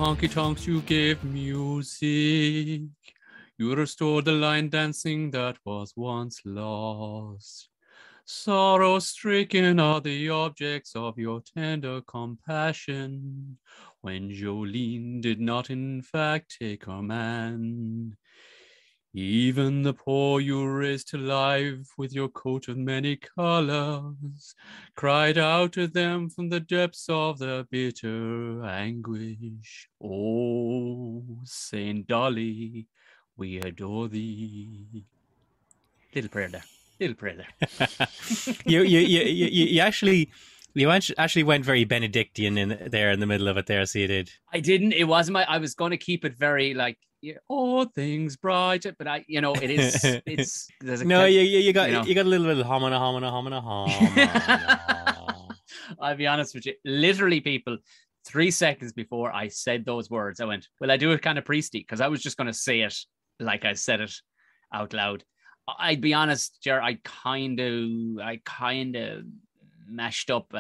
honky tonks, you gave music. You restored the line dancing that was once lost. Sorrow-stricken are the objects of your tender compassion, when Jolene did not in fact take her man. Even the poor you raised to life with your coat of many colors, cried out to them from the depths of their bitter anguish. Oh, Saint Dolly, we adore thee. Little prayer there. You actually went very Benedictine in the middle of it there, so you did. I didn't. It wasn't I was going to keep it very like, all things bright, but it is. No, you got a little bit of homina. I'll be honest with you. Literally, people, 3 seconds before I said those words, I went, "Well, I do it kind of priesty," because I was just going to say it like I said it out loud. I'd be honest, Jer. I kind of mashed up,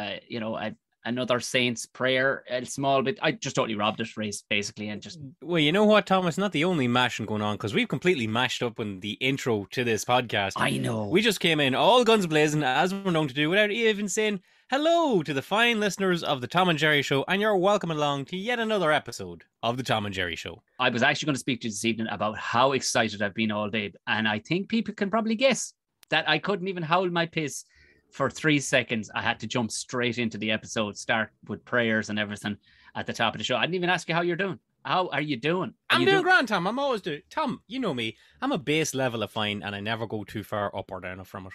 another saint's prayer a small bit. I just totally robbed it, basically, and just. Well, you know what, Tom? It's not the only mashing going on, because we've completely mashed up in the intro to this podcast. I know. We just came in all guns blazing, as we're known to do, without even saying hello to the fine listeners of the Tom and Jerry Show, and you're welcome along to yet another episode of the Tom and Jerry Show. I was actually going to speak to you this evening about how excited I've been all day, and I think people can probably guess that I couldn't even howl my piss for 3 seconds. I had to jump straight into the episode, start with prayers and everything at the top of the show. I didn't even ask you how you're doing. How are you doing? I'm doing grand, Tom. I'm always doing. Tom, you know me. I'm a base level of fine, and I never go too far up or down from it.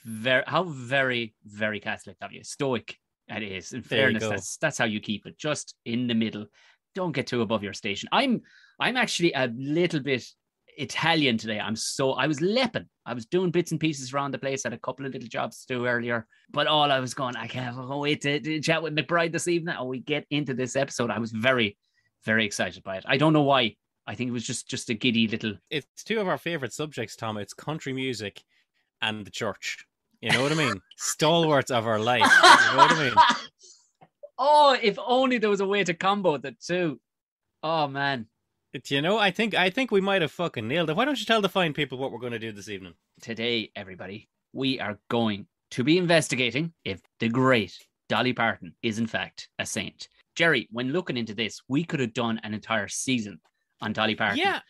Very, very Catholic of you. Stoic it is. In fairness, that's how you keep it. Just in the middle. Don't get too above your station. I'm actually a little bit Italian today. I was lepping. I was doing bits and pieces around the place. I had a couple of little jobs to do earlier, but all I was going, I can't wait to chat with McBride this evening. We get into this episode. I was very, very excited by it. I don't know why. I think it was just a giddy little. It's two of our favorite subjects, Tom. It's country music and the church. You know what I mean? Stalwarts of our life. You know what I mean? Oh, if only there was a way to combo the two. Oh man. I think we might have fucking nailed it. Why don't you tell the fine people what we're going to do this evening? Today, everybody, we are going to be investigating if the great Dolly Parton is in fact a saint. Jerry, when looking into this, we could have done an entire season on Dolly Parton. Yeah.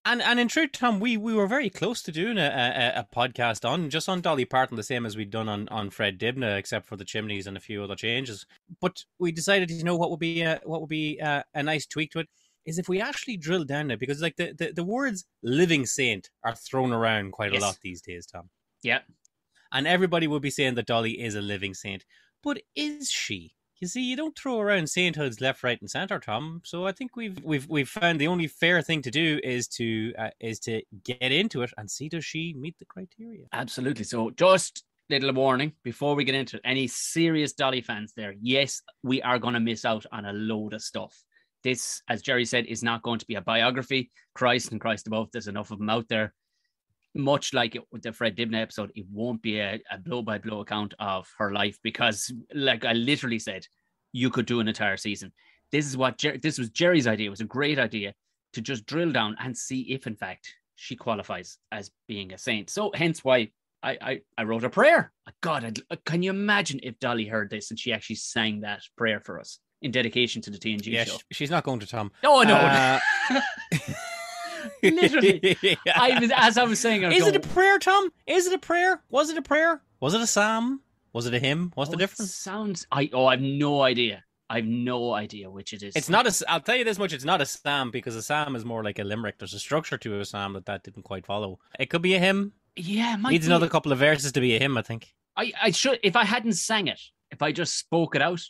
And in truth, Tom, we were very close to doing a podcast on Dolly Parton, the same as we'd done on Fred Dibna, except for the chimneys and a few other changes. But we decided, what would be a nice tweak to it is if we actually drill down there, because like the words living saint are thrown around quite a lot these days, Tom. Yeah. And everybody would be saying that Dolly is a living saint. But is she? You see, you don't throw around sainthoods left, right, and centre, Tom. So I think we've found the only fair thing to do is to get into it and see, does she meet the criteria? Absolutely. So just little warning before we get into it. Any serious Dolly fans there? Yes, we are going to miss out on a load of stuff. This, as Jerry said, is not going to be a biography. Christ and Christ above, there's enough of them out there. Much like with the Fred Dibna episode, it won't be a blow-by-blow account of her life, because, like I literally said, you could do an entire season. This was Jerry's idea. It was a great idea to just drill down and see if, in fact, she qualifies as being a saint. So, hence why I wrote a prayer. God, can you imagine if Dolly heard this and she actually sang that prayer for us in dedication to the TNG show? She's not going to, Tom. Oh, no. Literally. Yeah. As I was saying, is it a prayer, Tom? Is it a prayer? Was it a prayer? Was it a psalm? Was it a hymn? What's the difference? I have no idea. I have no idea which it is. It's not I'll tell you this much, it's not a psalm, because a psalm is more like a limerick. There's a structure to a psalm that didn't quite follow. It could be a hymn. Yeah, it needs another couple of verses to be a hymn, I think. I should, if I hadn't sang it, if I just spoke it out,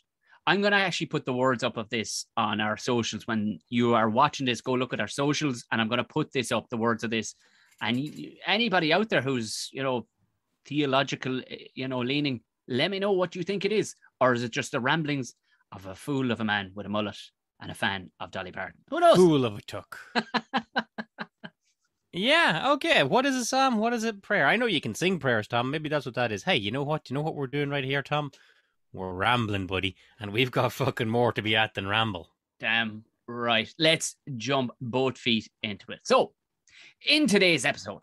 I'm going to actually put the words up of this on our socials. When you are watching this, go look at our socials, and I'm going to put this up, the words of this. And anybody out there who's, theological, leaning, let me know what you think it is. Or is it just the ramblings of a fool of a man with a mullet and a fan of Dolly Parton? Who knows? Fool of a tuck. Yeah, okay. What is a psalm? What is a prayer? I know you can sing prayers, Tom. Maybe that's what that is. Hey, you know what? You know what we're doing right here, Tom? We're rambling, buddy, and we've got fucking more to be at than ramble. Damn Right, let's jump both feet into it. So, in today's episode,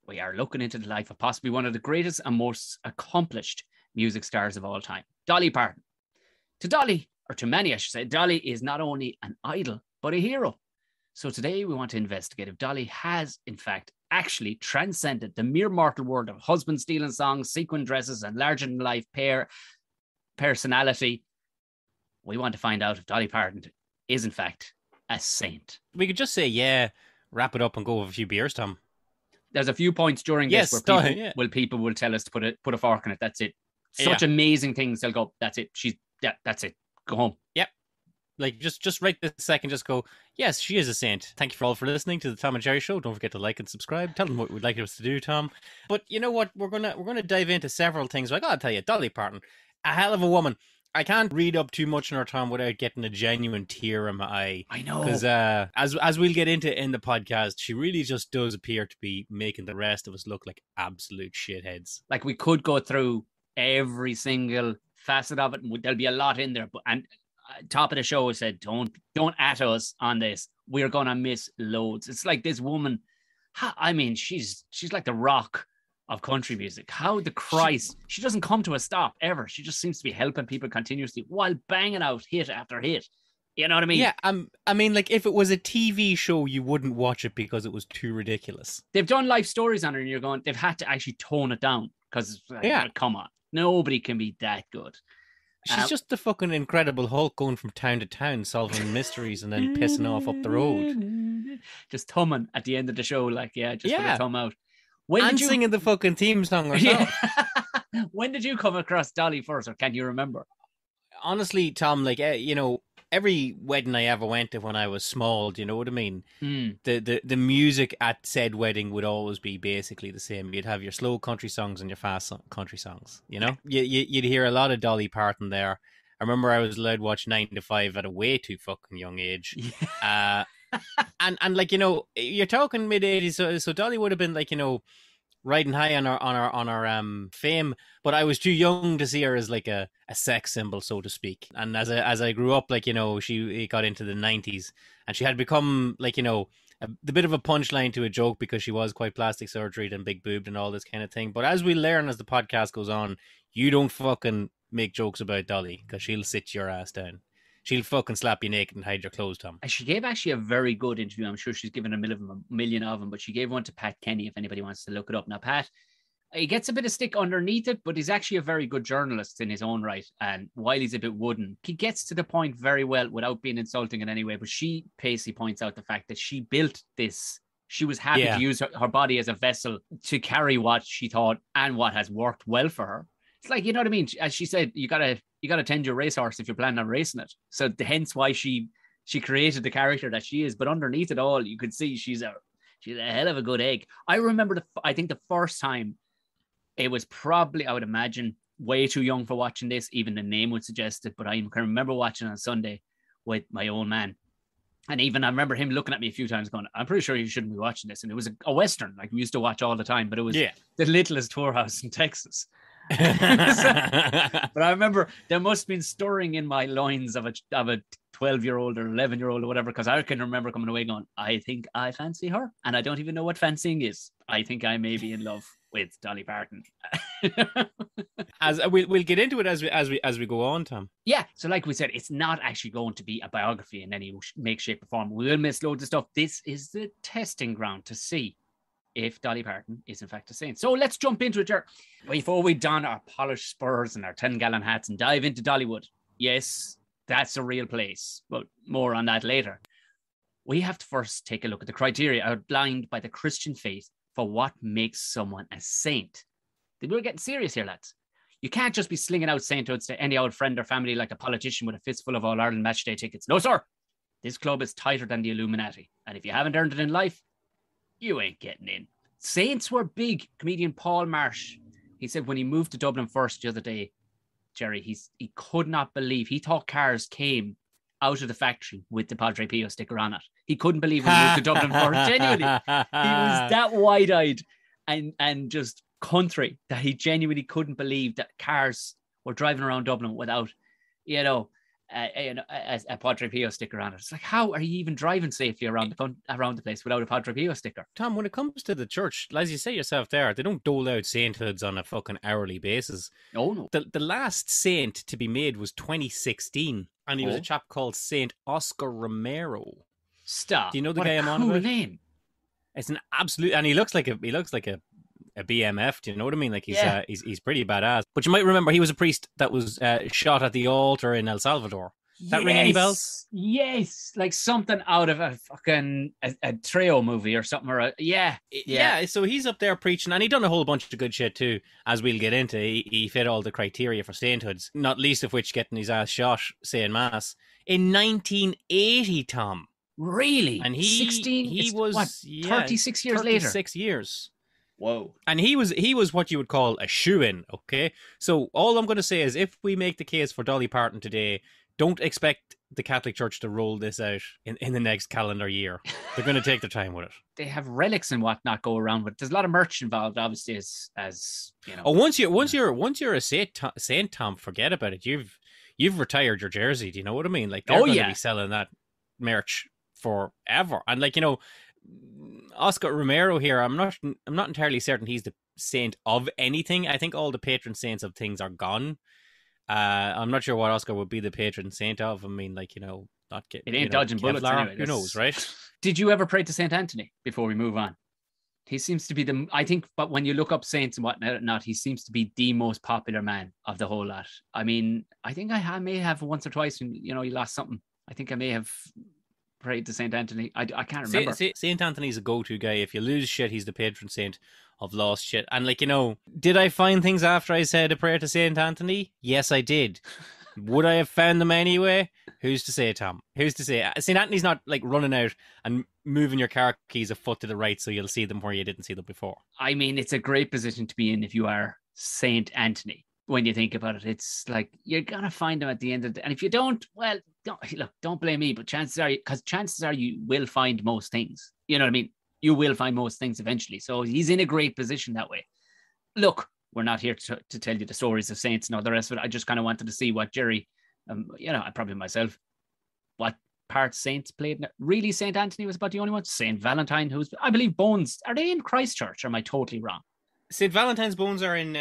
we are looking into the life of possibly one of the greatest and most accomplished music stars of all time, Dolly Parton. To Dolly, or to many, I should say, Dolly is not only an idol, but a hero. So today we want to investigate if Dolly has, in fact, actually transcended the mere mortal world of husband stealing songs, sequin dresses, and larger-than-life personality. We want to find out if Dolly Parton is, in fact, a saint. We could just say, yeah, wrap it up and go with a few beers, Tom. There's a few points during this where people will tell us to put a fork in it. That's it. Such amazing things. They'll go, that's it. That's it. Go home. Yep. Like just right this second, just go, yes, she is a saint. Thank you for all for listening to the Tom and Jerry Show. Don't forget to like and subscribe. Tell them what we'd like us to do, Tom. But you know what? We're gonna dive into several things. I gotta tell you, Dolly Parton, a hell of a woman. I can't read up too much on her, Tom, without getting a genuine tear in my eye. I know. Because as we'll get into in the podcast, she really just does appear to be making the rest of us look like absolute shitheads. Like, we could go through every single facet of it, and there'll be a lot in there. But top of the show, I said, don't at us on this. We're gonna miss loads. It's like this woman. I mean, she's like the Rock of country music. How the Christ, she doesn't come to a stop ever. She just seems to be helping people continuously while banging out hit after hit. You know what I mean? Yeah, I mean, like, if it was a TV show, you wouldn't watch it because it was too ridiculous. They've done life stories on her, and you're going, they've had to actually tone it down because, come on, nobody can be that good. She's just the fucking Incredible Hulk going from town to town, solving mysteries and then pissing off up the road. Just thumbing at the end of the show, like, with a thumb out. Singing the fucking theme song herself. When did you come across Dolly first, or can you remember? Honestly, Tom, like, every wedding I ever went to when I was small, do you know what I mean? The music at said wedding would always be basically the same. You'd have your slow country songs and your fast country songs, you know? You'd hear a lot of Dolly Parton there. I remember I was allowed to watch 9 to 5 at a way too fucking young age. Yeah. And like, you know, you're talking mid-80s, so Dolly would have been like, you know, riding high on our fame, but I was too young to see her as like a sex symbol, so to speak. And as I grew up, like, you know, she got into the 90s, and she had become, like, you know, the bit of a punchline to a joke because she was quite plastic surgery and big boobed and all this kind of thing. But as we learn as the podcast goes on, you don't fucking make jokes about Dolly, because she'll sit your ass down. She'll fucking slap you naked and hide your clothes, Tom. And she gave actually a very good interview. I'm sure she's given a million of them, but she gave one to Pat Kenny, if anybody wants to look it up. Now, Pat, he gets a bit of stick underneath it, but he's actually a very good journalist in his own right. And while he's a bit wooden, he gets to the point very well without being insulting in any way. But she basically points out the fact that she built this. She was happy to use her body as a vessel to carry what she thought and what has worked well for her. It's like, you know what I mean? As she said, you gotta tend your racehorse if you're planning on racing it. So hence why she created the character that she is. But underneath it all, you could see she's a hell of a good egg. I remember I think the first time, it was probably, I would imagine, way too young for watching this. Even the name would suggest it. But I can remember watching on Sunday with my old man. And even I remember him looking at me a few times going, I'm pretty sure you shouldn't be watching this. And it was a Western, like we used to watch all the time, but it was the littlest whorehouse in Texas. But I remember there must have been stirring in my loins of a 12-year-old or 11-year-old or whatever, because I can remember coming away going, I think I fancy her, and I don't even know what fancying is. I think I may be in love with Dolly Parton. As we'll get into it as we go on, Tom. Yeah, so like we said, it's not actually going to be a biography in any make, shape, or form. We will miss loads of stuff. This is the testing ground to see if Dolly Parton is in fact a saint. So let's jump into it, Jer. Before we don our polished spurs and our 10-gallon hats and dive into Dollywood. Yes, that's a real place, but more on that later. We have to first take a look at the criteria outlined by the Christian faith for what makes someone a saint. We're getting serious here, lads. You can't just be slinging out sainthoods to any old friend or family like a politician with a fistful of All-Ireland matchday tickets. No, sir. This club is tighter than the Illuminati. And if you haven't earned it in life, you ain't getting in. Saints were big. Comedian Paul Marsh, he said when he moved to Dublin first the other day, Jerry, he could not believe. He thought cars came out of the factory with the Padre Pio sticker on it. He couldn't believe when he moved to Dublin first. Genuinely. He was that wide-eyed and just country that he genuinely couldn't believe that cars were driving around Dublin without, you know, a Padre Pio sticker on it. It's like, how are you even driving safely around the place without a Padre Pio sticker? Tom, when it comes to the church, as you say yourself there, they don't dole out sainthoods on a fucking hourly basis. Oh, no. The last saint to be made was 2016, and he was a chap called Saint Oscar Romero. Stop. Do you know the what guy a I'm on cool about? name. It's an absolute, and he looks like a BMF. Do you know what I mean? Like he's pretty badass. But you might remember he was a priest that was shot at the altar in El Salvador. That ring any bells? Yes, like something out of a fucking a Treo movie or something. Yeah. So he's up there preaching, and he done a whole bunch of good shit too, as we'll get into. He fit all the criteria for sainthoods, not least of which getting his ass shot saying mass in 1980. Tom. Really? And he was what, 36 years later. 36 years. Whoa. And he was what you would call a shoo-in, okay? So all I'm going to say is if we make the case for Dolly Parton today, don't expect the Catholic Church to roll this out in the next calendar year. They're going to take their time with it. They have relics and whatnot go around with. There's a lot of merch involved, obviously, as you know. Oh, once you're a saint, Tom, forget about it. You've retired your jersey. Do you know what I mean? Like they're going to be selling that merch forever. And like, you know, Oscar Romero here, I'm not entirely certain he's the saint of anything. I think all the patron saints of things are gone. I'm not sure what Oscar would be the patron saint of. I mean, like, you know, not get it ain't dodging bullets anyway. Who knows, right? Did you ever pray to Saint Anthony before we move on? He seems to be but when you look up saints and whatnot, he seems to be the most popular man of the whole lot. I mean, I think I may have once or twice when, you know, he lost something. I think I may have prayed to Saint Anthony. I can't remember. Saint Anthony's a go-to guy. If you lose shit, he's the patron saint of lost shit. And like, you know, did I find things after I said a prayer to Saint Anthony? Yes, I did. Would I have found them anyway? Who's to say, Tom? Who's to say? Saint Anthony's not like running out and moving your car keys a foot to the right so you'll see them where you didn't see them before. I mean, it's a great position to be in if you are Saint Anthony. When you think about it, it's like you're gonna find them at the end of the day. And if you don't, well, don't blame me. But chances are you will find most things. You know what I mean? You will find most things eventually. So he's in a great position that way. Look, we're not here to tell you the stories of saints and all the rest of it. I just kind of wanted to see what Jerry, you know, I probably myself, what part saints played. Really, Saint Anthony was about the only one. Saint Valentine, I believe Bones, are they in Christchurch? Or am I totally wrong? St. Valentine's bones are in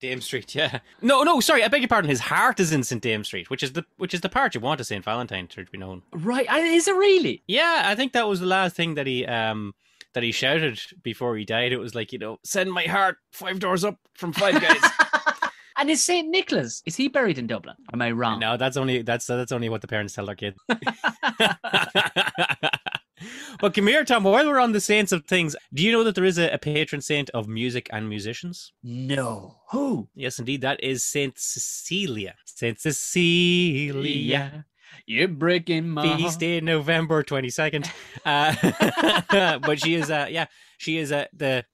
Dame Street, yeah. No, sorry, I beg your pardon. His heart is in St. Dame Street, which is the part you want a St. Valentine to be known. Right, is it really? Yeah, I think that was the last thing that he shouted before he died. It was like, you know, send my heart 5 doors up from Five Guys. And is St. Nicholas, is he buried in Dublin? Am I wrong? No, that's only what the parents tell their kids. But come here, Tom, while we're on the saints of things, do you know that there is a patron saint of music and musicians? No. Who? Yes, indeed. That is Saint Cecilia. Saint Cecilia. You're breaking my heart. Feast day, November 22nd. But she is the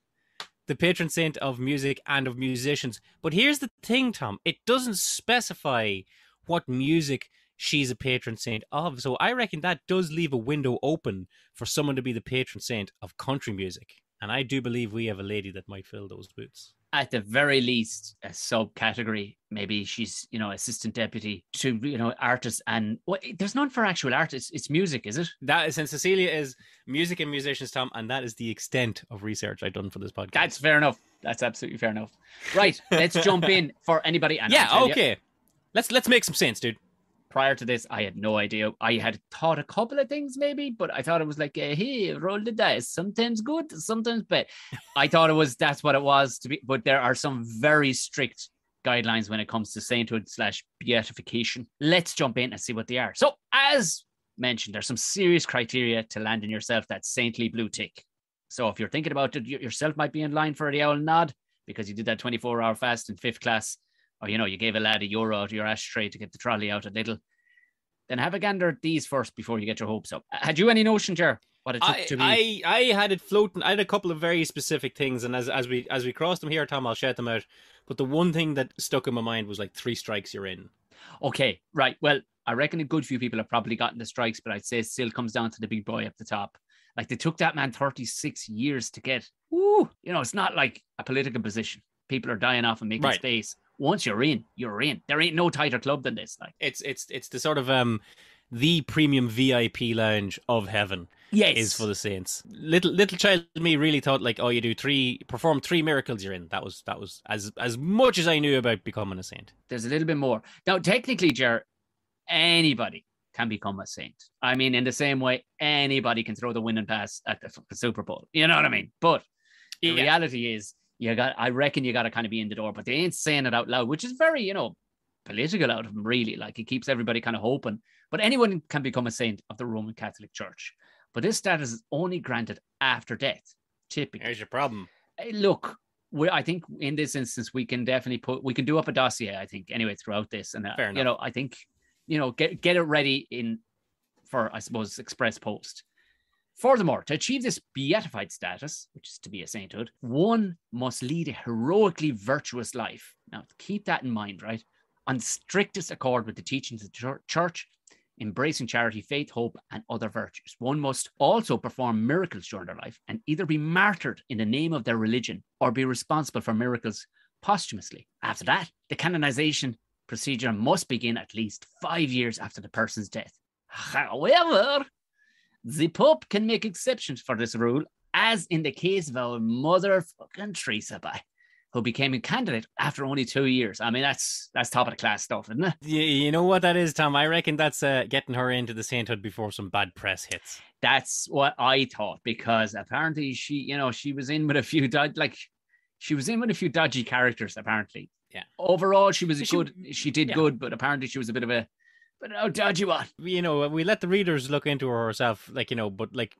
patron saint of music and of musicians. But here's the thing, Tom. It doesn't specify what music she's a patron saint of. So I reckon that does leave a window open for someone to be the patron saint of country music. And I do believe we have a lady that might fill those boots. At the very least, a subcategory. Maybe she's, you know, assistant deputy to, you know, artists. And there's none for actual artists. It's music, is it? That is, and Cecilia is music and musicians, Tom. And that is the extent of research I've done for this podcast. That's fair enough. That's absolutely fair enough. Right. Let's jump in for anybody. And yeah. Okay. Let's make some sense, dude. Prior to this, I had no idea. I had thought a couple of things maybe, but I thought it was like, hey, roll the dice. Sometimes good, sometimes bad. I thought that's what it was to be. But there are some very strict guidelines when it comes to sainthood / beatification. Let's jump in and see what they are. So as mentioned, there's some serious criteria to land in yourself that saintly blue tick. So if you're thinking about it, yourself might be in line for the owl nod because you did that 24-hour fast in 5th class. Or, you know, you gave a lad €1 out of your ashtray to get the trolley out a little. Then have a gander at these first before you get your hopes up. Had you any notion, Ger, what it took to be? I had it floating. I had a couple of very specific things, and as we cross them here, Tom, I'll shout them out. But the one thing that stuck in my mind was like 3 strikes, you're in. Okay, right. Well, I reckon a good few people have probably gotten the strikes, but I'd say it still comes down to the big boy up the top. Like, they took that man 36 years to get. Woo! You know, it's not like a political position. People are dying off and making space. once you're in, you're in. There ain't no tighter club than this. Like it's the sort of the premium VIP lounge of heaven. Yes. Is for the saints. Little child me really thought like, oh, you perform 3 miracles, you're in. That was as much as I knew about becoming a saint. There's a little bit more. Now, technically, Ger, anybody can become a saint. I mean, in the same way, anybody can throw the winning pass at the Super Bowl. You know what I mean? But the reality is, I reckon you got to kind of be in the door, but they ain't saying it out loud, which is very, political out of them, really. Like, it keeps everybody kind of hoping. But anyone can become a saint of the Roman Catholic Church. But this status is only granted after death, typically. Here's your problem. Look, I think in this instance, we can definitely we can do up a dossier, I think, anyway, throughout this. And, I think, get it ready for, I suppose, express post. Furthermore, to achieve this beatified status, which is to be a sainthood, one must lead a heroically virtuous life. Now, keep that in mind, right? On strictest accord with the teachings of the church, embracing charity, faith, hope, and other virtues. One must also perform miracles during their life and either be martyred in the name of their religion or be responsible for miracles posthumously. After that, the canonization procedure must begin at least 5 years after the person's death. However, the Pope can make exceptions for this rule, as in the case of our motherfucking Teresa, who became a candidate after only 2 years. I mean, that's top of the class stuff, isn't it? You know what that is, Tom? I reckon that's getting her into the sainthood before some bad press hits. That's what I thought, because apparently she was in with a few dodgy characters, apparently. Yeah. Overall, she did good, but apparently she was a bit of a dodgy one. We let the readers look into her herself, but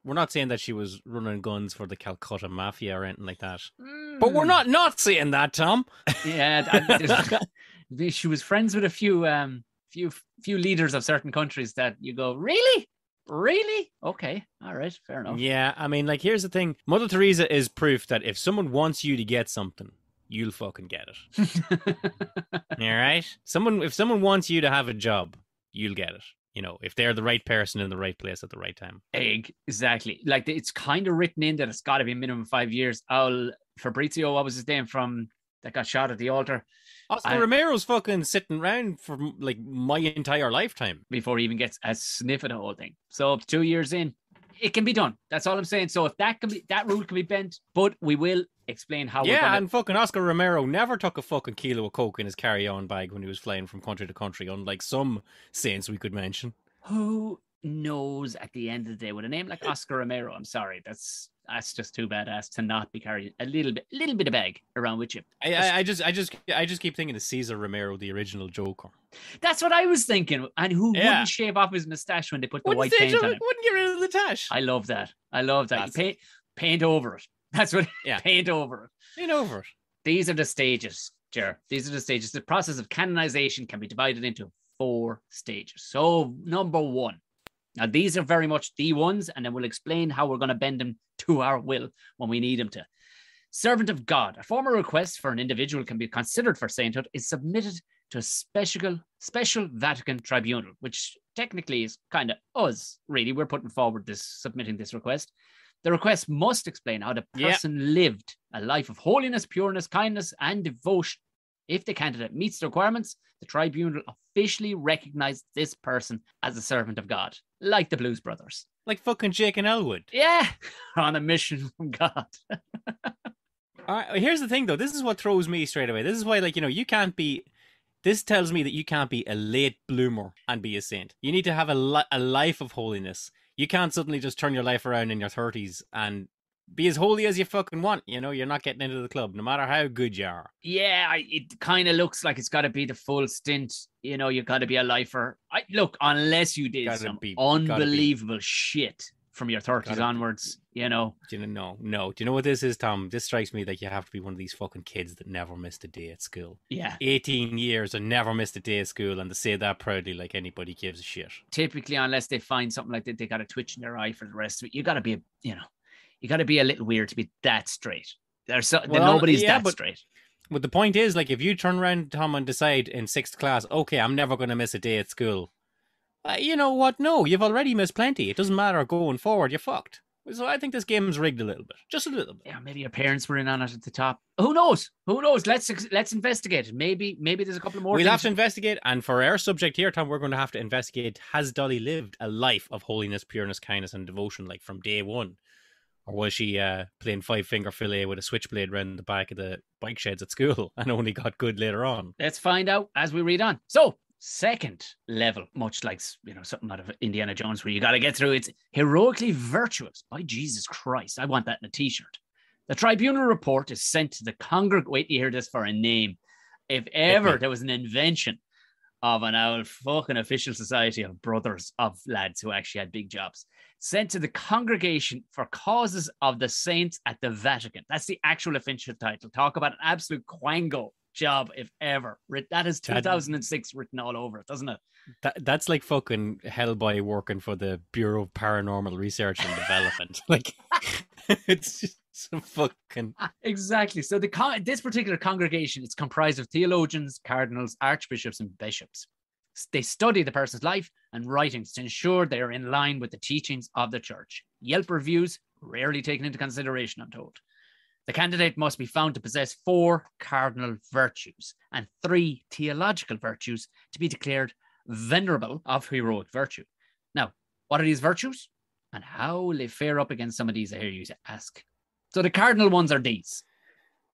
we're not saying that she was running guns for the Calcutta Mafia or anything like that. But we're not saying that, Tom. Yeah, she was friends with a few leaders of certain countries that you go, really? Okay, all right, fair enough. Yeah, I mean, here's the thing. Mother Teresa is proof that if someone wants you to get something, you'll fucking get it. All right? If someone wants you to have a job, you'll get it. If they're the right person in the right place at the right time. Exactly. It's kind of written in that it's got to be minimum 5 years. Fabrizio, what was his name that got shot at the altar? Oscar Romero's fucking sitting around for my entire lifetime before he even gets a sniff of the whole thing. So 2 years in, it can be done. That's all I'm saying. So if that rule can be bent, but we will explain how. Yeah, and fucking Oscar Romero never took a fucking kilo of coke in his carry-on bag when he was flying from country to country, unlike some saints we could mention. Who knows at the end of the day, with a name like Oscar Romero, I'm sorry, that's just too badass to not be carrying a little bit of bag around with you. I just keep thinking of Cesar Romero, the original Joker. That's what I was thinking. And who wouldn't shave off his mustache when they put the white paint on it? Wouldn't get rid of the tash. I love that. You paint over it. That's what. Yeah. Paint over it. Paint over it. These are the stages, Ger. These are the stages. The process of canonization can be divided into 4 stages. So, number 1. Now, these are very much the ones, and then we'll explain how we're going to bend them to our will when we need them to. Servant of God. A formal request for an individual can be considered for sainthood is submitted to a special Vatican tribunal, which technically is kind of us, really. We're putting forward submitting this request. The request must explain how the person lived a life of holiness, pureness, kindness, and devotion. If the candidate meets the requirements, the tribunal officially recognizes this person as a servant of God, like the Blues Brothers. Like fucking Jake and Elwood. Yeah, on a mission from God. All right, here's the thing, though. This is what throws me straight away. This is why, you can't be... This tells me that you can't be a late bloomer and be a saint. You need to have a life of holiness. You can't suddenly just turn your life around in your 30s and be as holy as you fucking want. You're not getting into the club, no matter how good you are. Yeah, it kind of looks like it's got to be the full stint. You've got to be a lifer. Unless you did some unbelievable shit from your 30s onwards, No. Do you know what this is, Tom? This strikes me that you have to be one of these fucking kids that never missed a day at school. Yeah. 18 years and never missed a day at school, and to say that proudly like anybody gives a shit. Typically, unless they find something like that, they got a twitch in their eye for the rest of it. You got to be, you got to be a little weird to be that straight. Nobody's that straight. But the point is, if you turn around, Tom, and decide in 6th class, okay, I'm never going to miss a day at school. You know what? No, you've already missed plenty. It doesn't matter going forward. You're fucked. So I think this game's rigged a little bit, just a little bit. Yeah, maybe your parents were in on it at the top. Who knows? Who knows? Let's investigate it. Maybe there's a couple more. We'll have to investigate, and for our subject here, Tom, we're going to have to investigate: has Dolly lived a life of holiness, pureness, kindness, and devotion, like from day one, or was she playing five-finger fillet with a switchblade round the back of the bike sheds at school and only got good later on? Let's find out as we read on. So, second level, much like, something out of Indiana Jones where you got to get through, it's heroically virtuous. By Jesus Christ, I want that in a t-shirt. The tribunal report is sent to the congregation. Wait, you hear this for a name. If ever there was an invention of an old fucking official society of brothers of lads who actually had big jobs, sent to the Congregation for Causes of the Saints at the Vatican. That's the actual official title. Talk about an absolute quango job, if ever. That is 2006 written all over it, doesn't it? That's like fucking Hellboy working for the Bureau of Paranormal Research and Development. Like, it's just so fucking... Exactly. So this particular congregation is comprised of theologians, cardinals, archbishops, and bishops. They study the person's life and writings to ensure they are in line with the teachings of the church. Yelp reviews rarely taken into consideration, I'm told. The candidate must be found to possess 4 cardinal virtues and 3 theological virtues to be declared venerable of heroic virtue. Now, what are these virtues? And how will they fare up against some of these, I hear you ask? So the cardinal ones are these.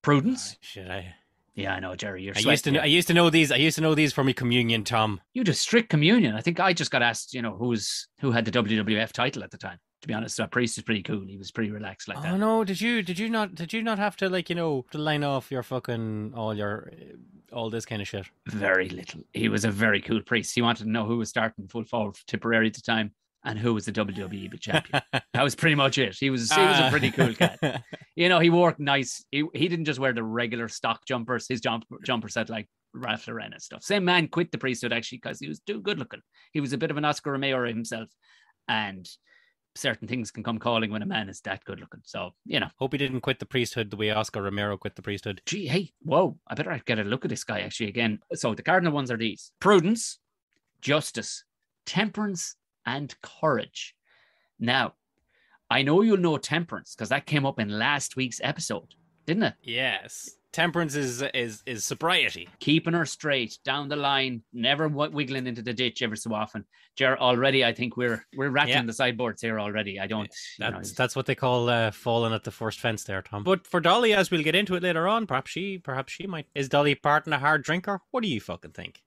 Prudence. Should I? Yeah, I know, Jerry. I used to know these for my communion, Tom. You just strict communion. I think I just got asked, who had the WWF title at the time. To be honest, that priest is pretty cool. He was pretty relaxed like that. Oh no, did you not have to to line off your fucking all this kind of shit? Very little. He was a very cool priest. He wanted to know who was starting full forward for Tipperary at the time and who was the WWE champion. That was pretty much it. He was a pretty cool cat. He wore nice. He didn't just wear the regular stock jumpers. His jumper set like Ralph Lauren and stuff. Same man quit the priesthood actually because he was too good looking. He was a bit of an Oscar Romero himself, and certain things can come calling when a man is that good looking. So, Hope he didn't quit the priesthood the way Oscar Romero quit the priesthood. Gee, hey, whoa. I better get a look at this guy actually again. So the cardinal ones are these: prudence, justice, temperance, and courage. Now, I know you'll know temperance because that came up in last week's episode, didn't it? Yes. Temperance is sobriety. Keeping her straight down the line, never wiggling into the ditch every so often. Ger, already I think we're rattling the sideboards here already. I don't. That's what they call falling at the first fence there, Tom. But for Dolly, as we'll get into it later on, perhaps she might. Is Dolly Parton a hard drinker? What do you fucking think?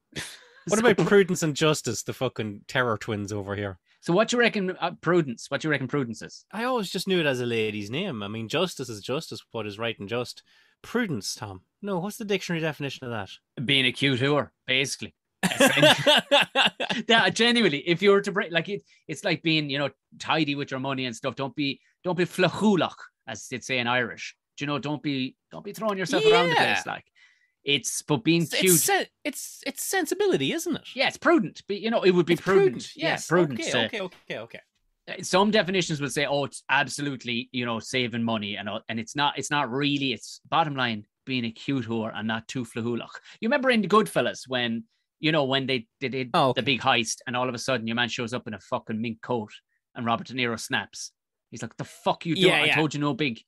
What about prudence and justice, the fucking terror twins over here? So what do you reckon prudence? What do you reckon prudence is? I always just knew it as a lady's name. I mean, justice is justice, what is right and just. Prudence, Tom. No, what's the dictionary definition of that? Being a cute whore, basically. Yeah, genuinely, if you were to break, like it's like being, tidy with your money and stuff. Don't be flachulach, as they'd say in Irish. Don't be throwing yourself around the place. Like but being cute. It's sensibility, isn't it? Yeah, it's prudent. But it would be prudent. Yes, prudent. Okay. Some definitions would say, "Oh, it's absolutely, saving money," and it's not. It's not really. It's bottom line being a cute whore and not too flahulach. You remember in the Goodfellas when they did the big heist, and all of a sudden your man shows up in a fucking mink coat, and Robert De Niro snaps. He's like, "The fuck you doing? I told you no big."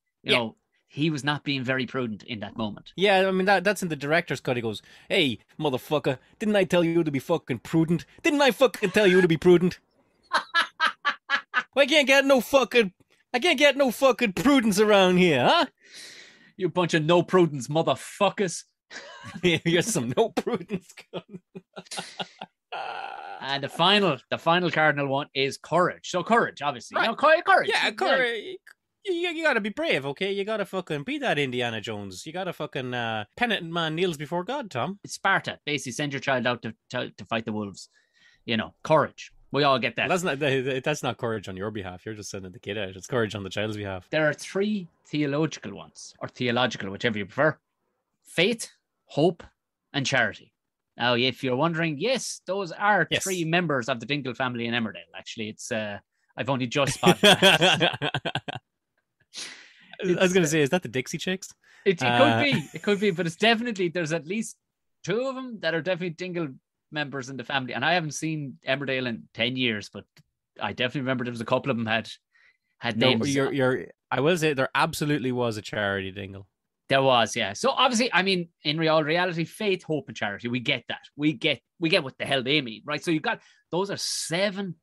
He was not being very prudent in that moment. Yeah, I mean that's in the director's cut. He goes, "Hey, motherfucker, didn't I tell you to be fucking prudent? Didn't I fucking tell you to be prudent?" I can't get no fucking prudence around here, huh? You bunch of no prudence motherfuckers. You're some no prudence. And the final cardinal one is courage. So courage, obviously. Right. Courage. Yeah, courage. You gotta be brave, okay? You gotta fucking be that Indiana Jones. You gotta fucking penitent man kneels before God, Tom. It's Sparta. Basically, send your child out to fight the wolves. Courage. We all get that. That's not courage on your behalf. You're just sending the kid out. It's courage on the child's behalf. There are 3 theological ones, or theological, whichever you prefer. Faith, hope, and charity. Now, if you're wondering, yes, those are 3 members of the Dingle family in Emmerdale. Actually, it's I've only just spotted that. I was going to say, is that the Dixie Chicks? It could be, but it's definitely, there's at least 2 of them that are definitely Dingle members in the family, and I haven't seen Emmerdale in 10 years, but I definitely remember there was a couple of them had had No, names. I will say there absolutely was a charity dingle. There was, yeah. So obviously, I mean, in reality, faith, hope, and charity, we get that. We get what the hell they mean, right? So you've got those are seven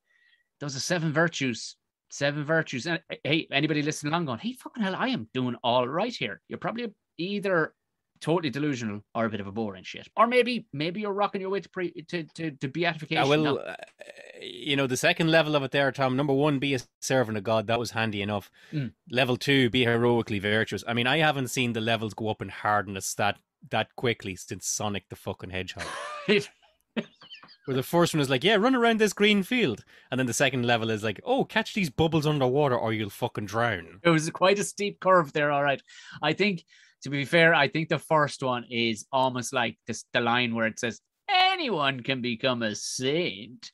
virtues. Seven virtues. And hey, anybody listening along going, hey, fucking hell, I am doing all right here. You're probably either totally delusional or a bit of a boring shit. Or maybe you're rocking your way to beatification. I will, the second level of it there, Tom. Number one, be a servant of God. That was handy enough. Level two, be heroically virtuous. I mean, I haven't seen the levels go up in hardness that quickly since Sonic the fucking Hedgehog. Where the first one is like, yeah, run around this green field. And then the second level is like, oh, catch these bubbles underwater or you'll fucking drown. It was quite a steep curve there, all right. I think, to be fair, I think the first one is almost like the line where it says, anyone can become a saint.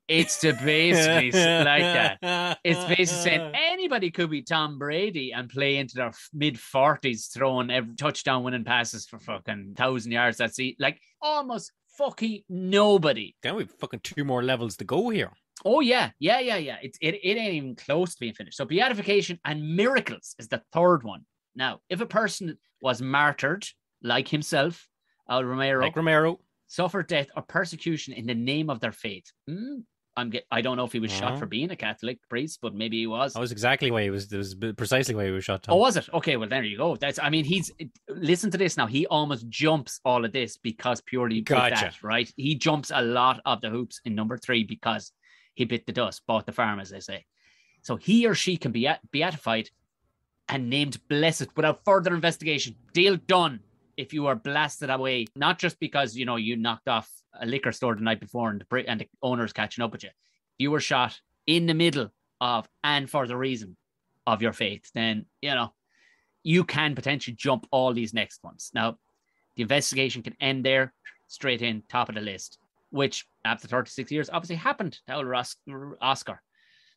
It's to basically like that. It's basically saying anybody could be Tom Brady and play into their mid-40s throwing every touchdown winning passes for fucking 1,000 yards. That's it. Like almost fucking nobody. Then we've fucking 2 more levels to go here. Oh yeah. It ain't even close to being finished. So beatification and miracles is the third one. Now, if a person was martyred like himself, Romero, suffered death or persecution in the name of their faith. I don't know if he was shot for being a Catholic priest, but maybe he was. That was exactly why he was. That was precisely why he was shot. Tom. Oh, was it? Okay, well there you go. Listen to this now. He almost jumps all of this because purely that, right? He jumps a lot of the hoops in number 3 because he bit the dust, bought the farm, as they say. So he or she can be beatified and named blessed without further investigation. Deal done. If you are blasted away, not just because, you knocked off a liquor store the night before and the owner's catching up with you. You were shot in the middle of and for the reason of your faith, then, you can potentially jump all these next ones. Now, the investigation can end there, straight in, top of the list, which after 36 years obviously happened to our Oscar.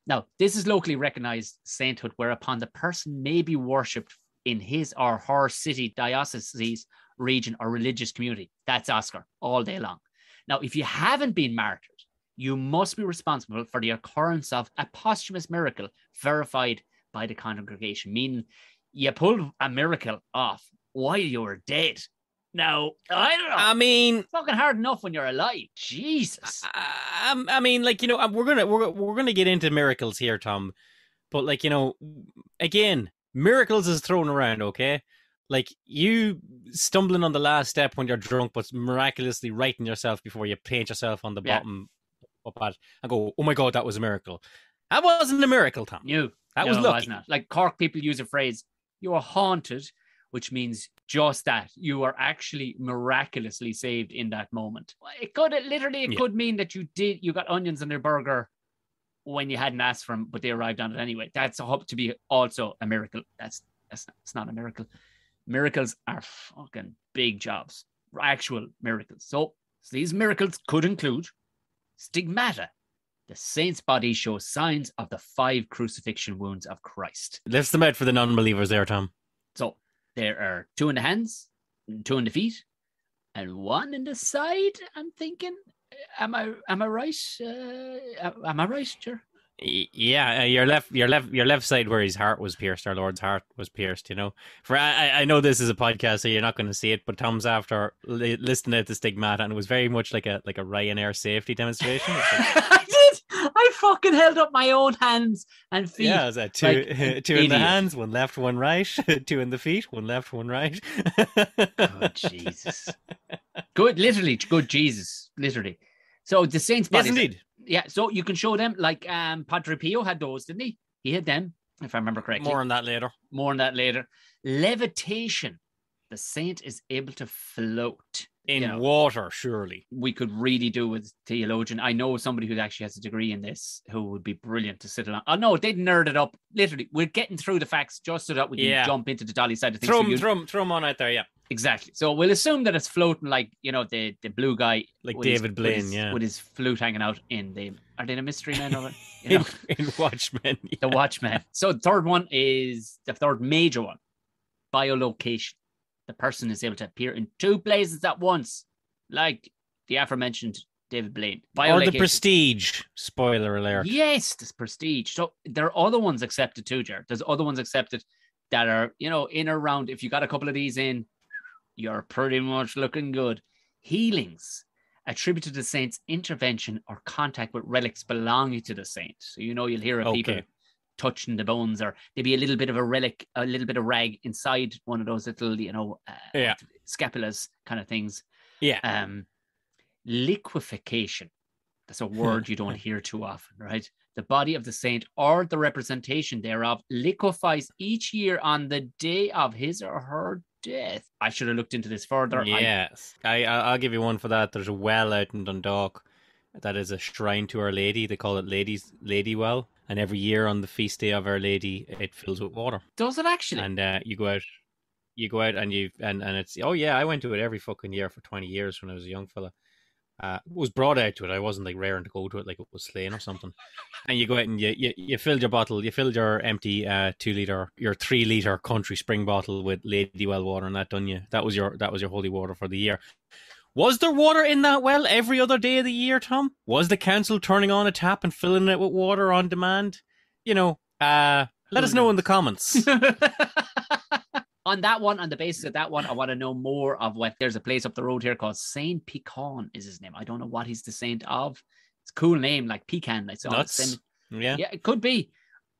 Now, this is locally recognized sainthood whereupon the person may be worshipped in his or her city, diocese, region, or religious community. That's Oscar all day long. Now, if you haven't been martyred, you must be responsible for the occurrence of a posthumous miracle verified by the congregation, meaning you pulled a miracle off while you were dead. Now, I don't know. I mean, it's fucking hard enough when you're alive. Jesus. I mean, we're gonna get into miracles here, Tom. But again, miracles is thrown around, okay? Like you stumbling on the last step when you're drunk, but miraculously righting yourself before you paint yourself on the bottom up at and go, oh my God, that was a miracle. That wasn't a miracle, Tom. That was lucky. Not. Like Cork people use a phrase, you are haunted, which means just that. You are actually miraculously saved in that moment. It could mean that you got onions on your burger when you hadn't asked for them, but they arrived on it anyway. That's up to be also a miracle. It's not a miracle. Miracles are fucking big jobs, actual miracles. So these miracles could include stigmata. The saint's body shows signs of the 5 crucifixion wounds of Christ. List them out for the non-believers there, Tom. So there are 2 in the hands, 2 in the feet, and 1 in the side. I'm thinking, am I right? Am I right, sure? Yeah, your left side where his heart was pierced, our Lord's heart was pierced. For I know this is a podcast, so you're not going to see it, but Tom's after listening to the stigmata, and it was very much like a Ryanair safety demonstration. I did. I fucking held up my own hands and feet. Yeah, it was that two in the hands, 1 left, 1 right. 2 in the feet, 1 left, 1 right. Good Jesus. Good Jesus, literally. So the saints' bodies. Yes, indeed. Yeah, so you can show them like Padre Pio had those, didn't he? He had them, if I remember correctly. More on that later. Levitation. The saint is able to float. In water, surely. We could really do with theologian. I know somebody who actually has a degree in this who would be brilliant to sit along. Oh, no, they'd nerd it up. Literally, we're getting through the facts just so that we can jump into the Dolly side of things. Throw them on out there, yeah. Exactly. So we'll assume that it's floating like, the blue guy. Like David Blaine, with his flute hanging out in the... Are they the Mystery Men of it? In Watchmen. Yeah. The Watchmen. So the third one is the third major one. Biolocation. The person is able to appear in 2 places at once, like the aforementioned David Blaine. Or The Prestige. Spoiler alert. Yes, this Prestige. So there are other ones accepted too, Jared. There's other ones accepted that are, in or around. If you got a couple of these in, you're pretty much looking good. Healings attributed to the saint's intervention or contact with relics belonging to the saint. So, you'll hear of people touching the bones, or there'd be a little bit of a relic, a little bit of rag inside one of those little, scapulas kind of things. Yeah. Liquefaction. That's a word you don't hear too often, right? The body of the saint or the representation thereof liquefies each year on the day of his or her death. I should have looked into this further. Yes. I'll give you one for that. There's a well out in Dundalk that is a shrine to Our Lady. They call it Lady Well. And every year on the feast day of Our Lady, it fills with water. Does it actually? And you go out and it's, oh yeah, I went to it every fucking year for 20 years when I was a young fella. Was brought out to it. I wasn't like raring to go to it like it was Slane or something. And you go out and you filled your bottle, you filled your empty 2-liter, your 3-liter country spring bottle with Lady Well water, and that done you. That was your holy water for the year. Was there water in that well every other day of the year, Tom? Was the council turning on a tap and filling it with water on demand? Let us know in the comments. On that one, on the basis of that one, I want to know more of what. There's a place up the road here called Saint Pecan is his name. I don't know what he's the saint of. It's a cool name, like pecan. Like nuts. Yeah, it could be.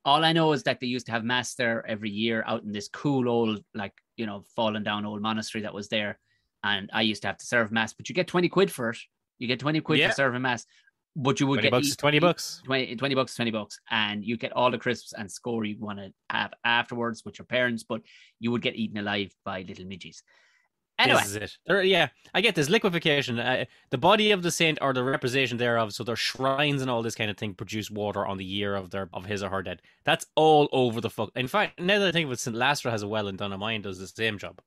All I know is that they used to have mass there every year out in this cool old, fallen down old monastery that was there. And I used to have to serve mass, but you get 20 quid for it. You get 20 quid for serving mass. But you would get $20. 20 bucks, $20, and you get all the crisps and score you want to have afterwards with your parents, but you would get eaten alive by little midges. Anyway, this is it. I get this liquefaction. The body of the saint or the representation thereof, so their shrines and all this kind of thing produce water on the year of his or her dead. That's all over the fuck. In fact, now that I think of it, St. Lastra has a well in Dunamine, does the same job.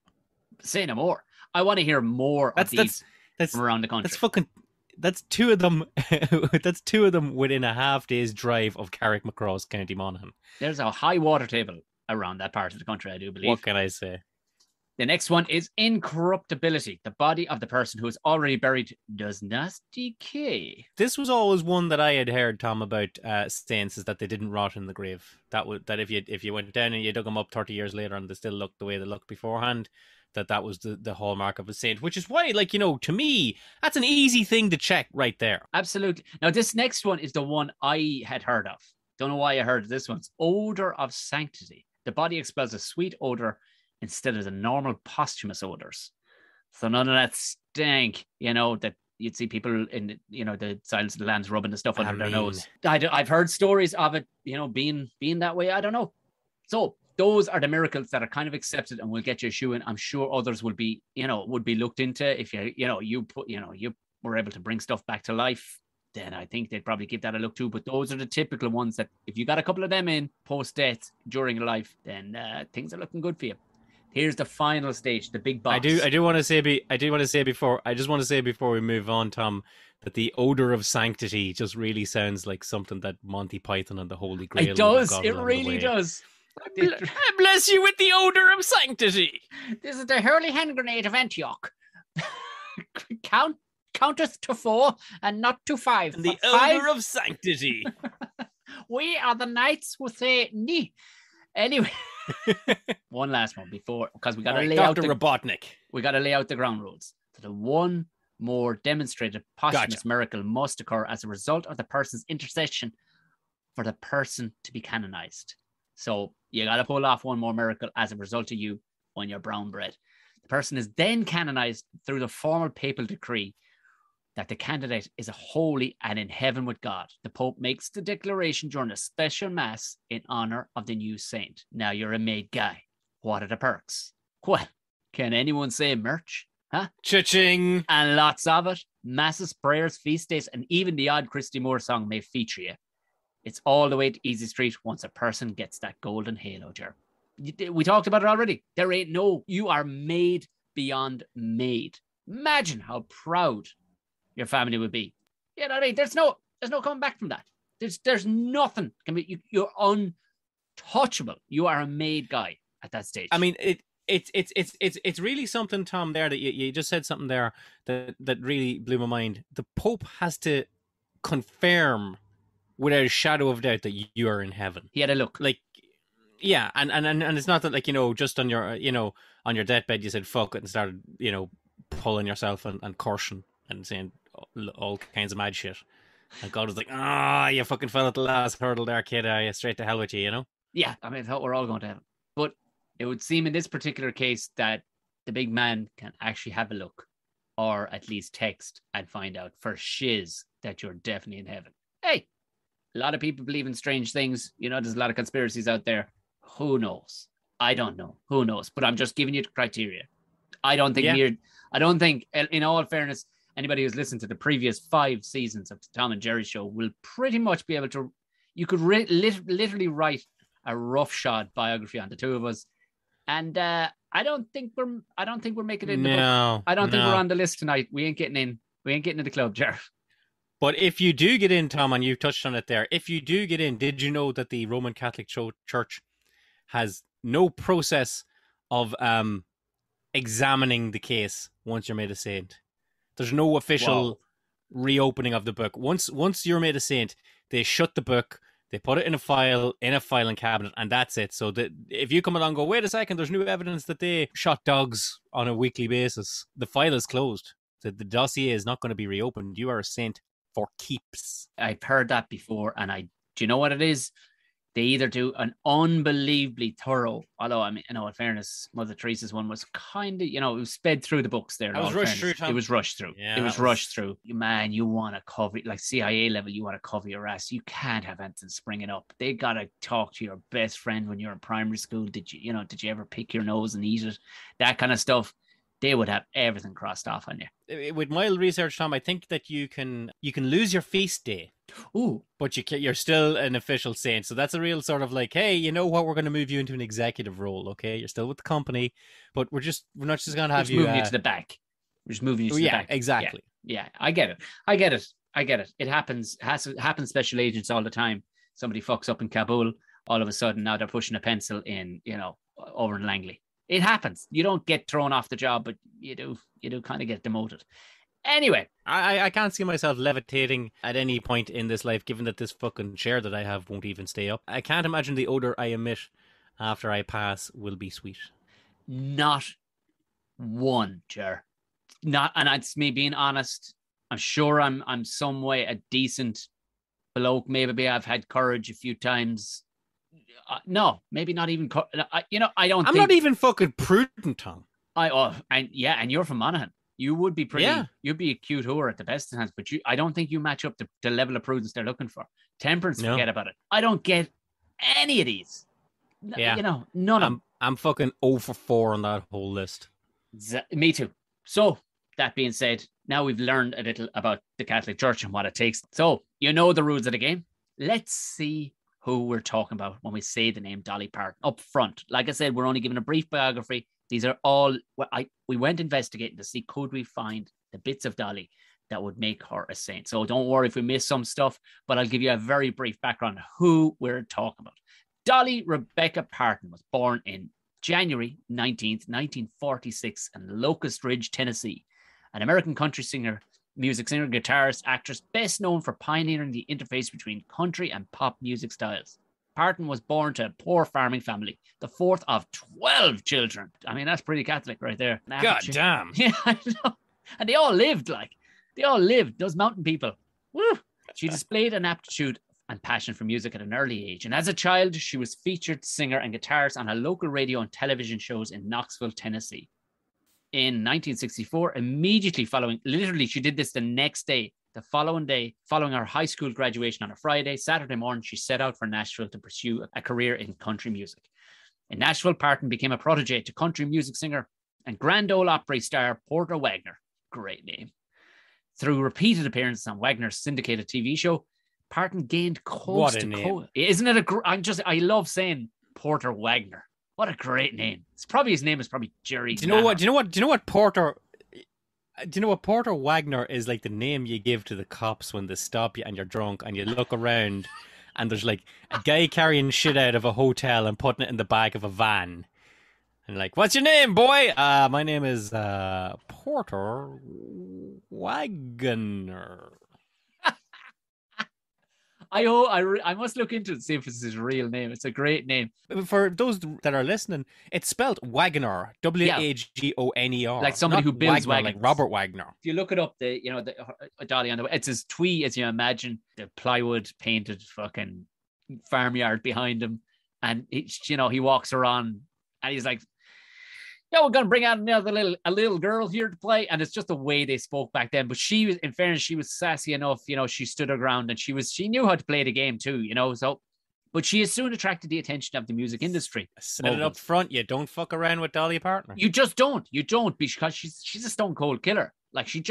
Say no more. I want to hear more of these from around the country. That's two of them. That's two of them within a half day's drive of Carrickmacross, County Monaghan. There's a high water table around that part of the country, I do believe. What can I say? The next one is incorruptibility. The body of the person who is already buried does not decay. This was always one that I had heard, Tom, about saints, is that they didn't rot in the grave. That if you went down and you dug them up 30 years later and they still looked the way they looked beforehand, that was the hallmark of a saint, which is why, to me, that's an easy thing to check right there. Absolutely. Now, this next one is the one I had heard of. Don't know why I heard of this one. It's odor of sanctity. The body expels a sweet odor instead of the normal posthumous odors. So none of that stank, that you'd see people in, the Silence of the Lambs rubbing the stuff under their nose. I've heard stories of it, being that way. I don't know. So those are the miracles that are kind of accepted and will get you a shoe in. I'm sure others will be, would be looked into. If you were able to bring stuff back to life, then I think they'd probably give that a look too. But those are the typical ones that if you got a couple of them in post-death during your life, then things are looking good for you. Here's the final stage, the big boss. I just want to say before we move on, Tom, that the odor of sanctity just really sounds like something that Monty Python and the Holy Grail. It does. It really does. I bless you with the odor of sanctity. This is the Hurley hand grenade of Antioch. Counteth to 4 and not to 5. And the odor of sanctity. We are the knights who say ni. Anyway, one last one because we got to lay out Robotnik. We got to lay out the ground rules. So the one more demonstrated posthumous miracle must occur as a result of the person's intercession for the person to be canonized. So you got to pull off one more miracle as a result of you on your brown bread. The person is then canonized through the formal papal decree that the candidate is holy and in heaven with God. The Pope makes the declaration during a special mass in honor of the new saint. Now you're a made guy. What are the perks? Well, can anyone say merch? Huh? Cha-ching! And lots of it. Masses, prayers, feast days, and even the odd Christy Moore song may feature you. It's all the way to Easy Street once a person gets that golden halo, Jer. We talked about it already. You are made beyond made. Imagine how proud your family would be. You know what I mean? There's no coming back from that. There's nothing. You're untouchable. You are a made guy at that stage. I mean, It's really something, Tom, there that you just said something there that really blew my mind. The Pope has to confirm without a shadow of doubt that you are in heaven. He had a look. Like, yeah, and it's not that, like, just on your, on your deathbed you said fuck it and started, pulling yourself and cursing and saying all kinds of mad shit. And God was like, you fucking fell at the last hurdle there, kid. Straight to hell with you, Yeah, I mean, I thought we're all going to heaven. But it would seem in this particular case that the big man can actually have a look, or at least text and find out for shiz that you're definitely in heaven. Hey, a lot of people believe in strange things. There's a lot of conspiracies out there. Who knows? I don't know. Who knows? But I'm just giving you the criteria. I don't think in all fairness, anybody who's listened to the previous 5 seasons of the Tom and Jerry show will pretty much be able to, you could literally write a roughshod biography on the two of us. And I don't think we're making it in the book. I don't think we're on the list tonight. We ain't getting in. We ain't getting in the club, Jerry. But if you do get in, Tom, and you touched on it there, if you do get in, did you know that the Roman Catholic Church has no process of examining the case once you're made a saint? There's no official reopening of the book. Once you're made a saint, they shut the book, they put it in a filing cabinet, and that's it. So that if you come along and go, wait a second, there's new evidence that they shot dogs on a weekly basis, the file is closed. The dossier is not going to be reopened. You are a saint for keeps. I've heard that before, and do you know what it is? They either do an unbelievably thorough, although, I mean, in fairness, Mother Teresa's one was kind of, it was sped through the books there. It was rushed through, Tom. It was rushed through. Yeah, it was rushed through. Man, you want to cover, like CIA level, you want to cover your ass. You can't have anything springing up. They got to talk to your best friend when you're in primary school. Did you ever pick your nose and eat it? That kind of stuff. They would have everything crossed off on you. With mild research, Tom, I think that you can lose your feast day. Ooh. But you're still an official saint. So that's a real sort of like, hey, you know what? We're going to move you into an executive role, okay? You're still with the company, but we're not just going to have you... moving you to the back. We're just moving you to the back. Yeah, exactly. Yeah, I get it. It happens. Happens special agents all the time. Somebody fucks up in Kabul. All of a sudden, now they're pushing a pencil in, over in Langley. It happens. You don't get thrown off the job, but you do kind of get demoted. Anyway. I can't see myself levitating at any point in this life, given that this fucking chair that I have won't even stay up. I can't imagine the odor I emit after I pass will be sweet. Not one, Ger. And it's me being honest. I'm sure I'm some way a decent bloke. Maybe I've had courage a few times. No, maybe not even. I don't. I'm not even fucking prudent, Tom. And you're from Monaghan. You would be pretty. Yeah. You'd be a cute whore at the best of times, but I don't think you match up the level of prudence they're looking for. Temperance, forget about it. I don't get any of these. Yeah, none of them. I'm fucking 0 for 4 on that whole list. Me too. So that being said, now we've learned a little about the Catholic Church and what it takes. So you know the rules of the game. Let's see who we're talking about when we say the name Dolly Parton up front. Like I said, we're only giving a brief biography. These are all, we went investigating to see, could we find the bits of Dolly that would make her a saint? So don't worry if we miss some stuff, but I'll give you a very brief background on who we're talking about. Dolly Rebecca Parton was born in January 19th, 1946 in Locust Ridge, Tennessee. An American country singer, music singer, guitarist, actress, best known for pioneering the interface between country and pop music styles. Parton was born to a poor farming family, the fourth of 12 children. I mean, that's pretty Catholic right there. God damn. Yeah, I know. And they all lived, those mountain people. Woo! She displayed an aptitude and passion for music at an early age. And as a child, she was featured singer and guitarist on a local radio and television shows in Knoxville, Tennessee. In 1964, immediately following, literally, she did this the next day, the following day, following her high school graduation on a Friday, Saturday morning, she set out for Nashville to pursue a career in country music. In Nashville, Parton became a protege to country music singer and Grand Ole Opry star Porter Wagoner. Great name. Through repeated appearances on Wagner's syndicated TV show, Parton gained close to name. Isn't it I love saying Porter Wagoner. What a great name. His name is probably Jerry. Do you know what Porter Wagoner is? Like the name you give to the cops when they stop you and you're drunk and you look around and there's like a guy carrying shit out of a hotel and putting it in the back of a van. And like, what's your name, boy? My name is Porter Wagoner. I must look into it and see if it's his real name. It's a great name. For those that are listening, it's spelled Wagoner, Wagoner, like somebody who builds wagons, like Robert Wagner. If you look it up, the Dolly on the, it's as twee as you imagine. The plywood painted fucking farmyard behind him, and he walks around and he's like, "Yeah, we're gonna bring out a little girl here to play," and it's just the way they spoke back then. But she was, in fairness, she was sassy enough. She stood her ground, and she knew how to play the game too. So, but she has soon attracted the attention of the music industry. Said it up front. You don't fuck around with Dolly Parton. You just don't. You don't, because she's a stone cold killer. Like she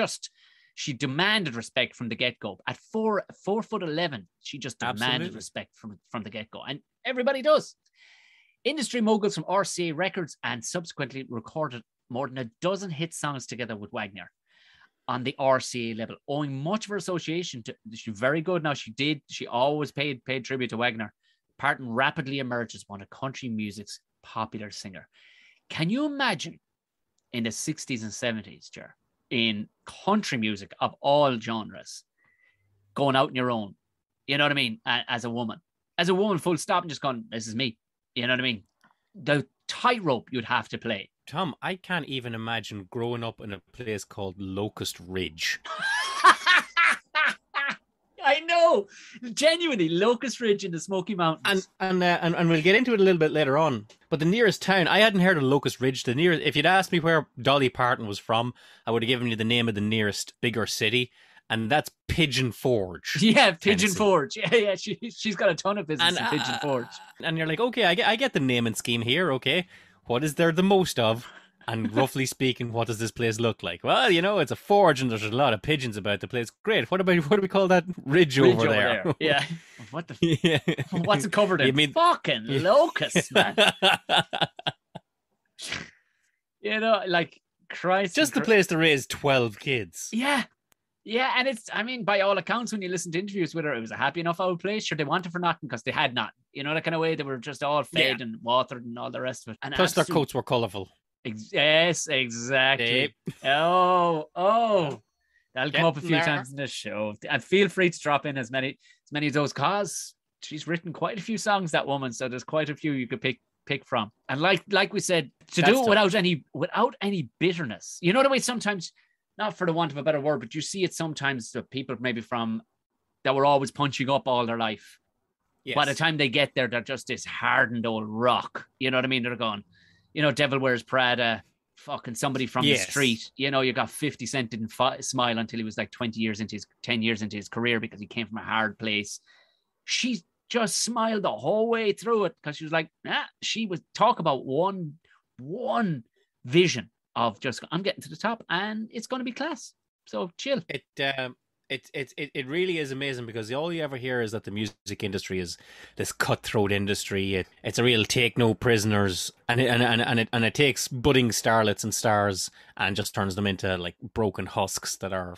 demanded respect from the get go. At 4'11", she just demanded respect from the get go, and everybody does. Industry moguls from RCA Records and subsequently recorded more than a dozen hit songs together with Wagner on the RCA level, owing much of her association to. She's very good now. She always paid tribute to Wagner. Parton rapidly emerged as one of country music's popular singer. Can you imagine in the 60s and 70s, Ger, in country music of all genres, going out on your own? You know what I mean? As a woman, full stop, and just going, "This is me." You know what I mean? The tightrope you'd have to play. Tom, I can't even imagine growing up in a place called Locust Ridge. I know, genuinely, Locust Ridge in the Smoky Mountains. And we'll get into it a little bit later on. But the nearest town, I hadn't heard of Locust Ridge. If you'd asked me where Dolly Parton was from, I would have given you the name of the nearest bigger city. And that's Pigeon Forge. Yeah, Pigeon Forge. Yeah. She's got a ton of business in Pigeon Forge. And you're like, okay, I get the naming scheme here. Okay, what is there the most of? And roughly speaking, what does this place look like? Well, it's a forge and there's a lot of pigeons about the place. Great. What do we call that? Ridge over there. Yeah. What the? What's it covered in? Fucking locusts, man. Like Christ. Just the place to raise 12 kids. Yeah. Yeah, and by all accounts, when you listen to interviews with her, it was a happy enough old place. Sure, they wanted for nothing because they had nothing. That kind of way. They were just all fed and watered and all the rest of it. And plus, their coats were colourful. Yes, exactly. Oh, that'll come up a few times in this show. And feel free to drop in as many of those, cause she's written quite a few songs, that woman. So there's quite a few you could pick from. And like we said, to do it without any bitterness. You know the way sometimes. Not for the want of a better word, but you see it sometimes with people maybe that were always punching up all their life. Yes. By the time they get there, they're just this hardened old rock. You know what I mean? They're gone. Devil Wears Prada, fucking somebody from the street. You got 50 Cent didn't smile until he was like 10 years into his career because he came from a hard place. She just smiled the whole way through it because she was like, she was talk about one vision of just, I'm getting to the top and it's going to be class. So chill. It really is amazing because all you ever hear is that the music industry is this cutthroat industry. It's a real take no prisoners, and it takes budding starlets and stars and just turns them into like broken husks that are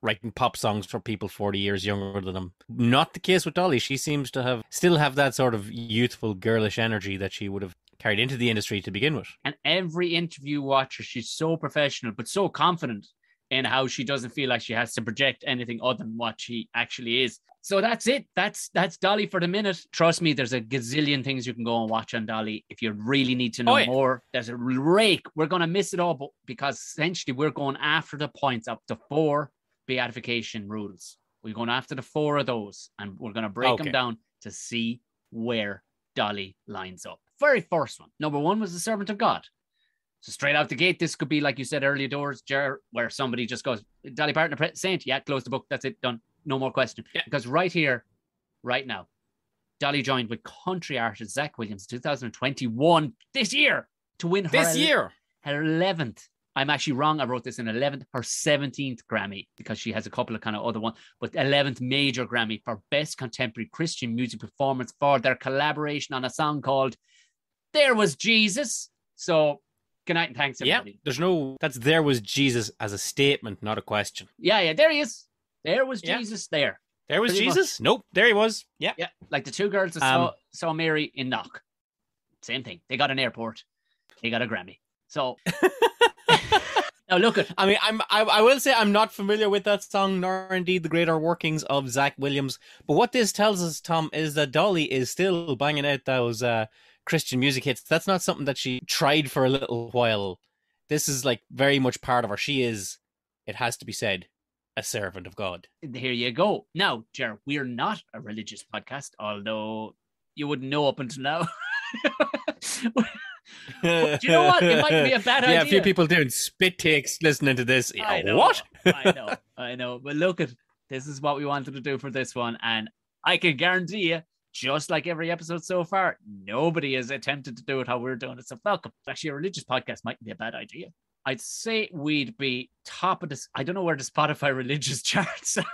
writing pop songs for people 40 years younger than them. Not the case with Dolly. She seems to still have that sort of youthful, girlish energy that she would have carried into the industry to begin with. And every interview watcher, she's so professional, but so confident in how she doesn't feel like she has to project anything other than what she actually is. So that's it. That's Dolly for the minute. Trust me, there's a gazillion things you can go and watch on Dolly. If you really need to know more, there's a rake. We're going to miss it all because essentially we're going after the points up to 4 beatification rules. We're going after the 4 of those and we're going to break them down to see where Dolly lines up. Very first one. Number 1 was the servant of God. So straight out the gate, this could be, like you said earlier, doors, where somebody just goes, Dolly Parton, a saint. Yeah, close the book. That's it. Done. No more question. Yeah. Because right here, right now, Dolly joined with country artist Zach Williams in 2021, this year, to win her 11th. I'm actually wrong. I wrote this in 11th, her 17th Grammy, because she has a couple of kind of other ones, but 11th major Grammy for Best Contemporary Christian Music Performance for their collaboration on a song called There Was Jesus. So good night and thanks, everybody. Yeah, There Was Jesus as a statement, not a question. Yeah, there he is. There was Jesus there. There was Jesus? Much. Nope, there he was. Yeah. Yeah, like the 2 girls that saw Mary in Knock. Same thing. They got an airport. he got a Grammy. So now look at. I mean, I will say I'm not familiar with that song, nor indeed the greater workings of Zach Williams. But what this tells us, Tom, is that Dolly is still banging out those Christian music hits. That's not something that she tried for a little while. This is like very much part of her. She is, it has to be said, a servant of God. Here you go. Now, Ger, we're not a religious podcast, although you wouldn't know up until now. Do you know what? It might be a bad idea. Yeah, a few people doing spit takes listening to this. I know, what? I know. But look at this is what we wanted to do for this one, and I can guarantee you, just like every episode so far, nobody has attempted to do it how we're doing it. So welcome. Actually, a religious podcast might be a bad idea. I'd say we'd be top of this. I don't know where the Spotify religious charts are.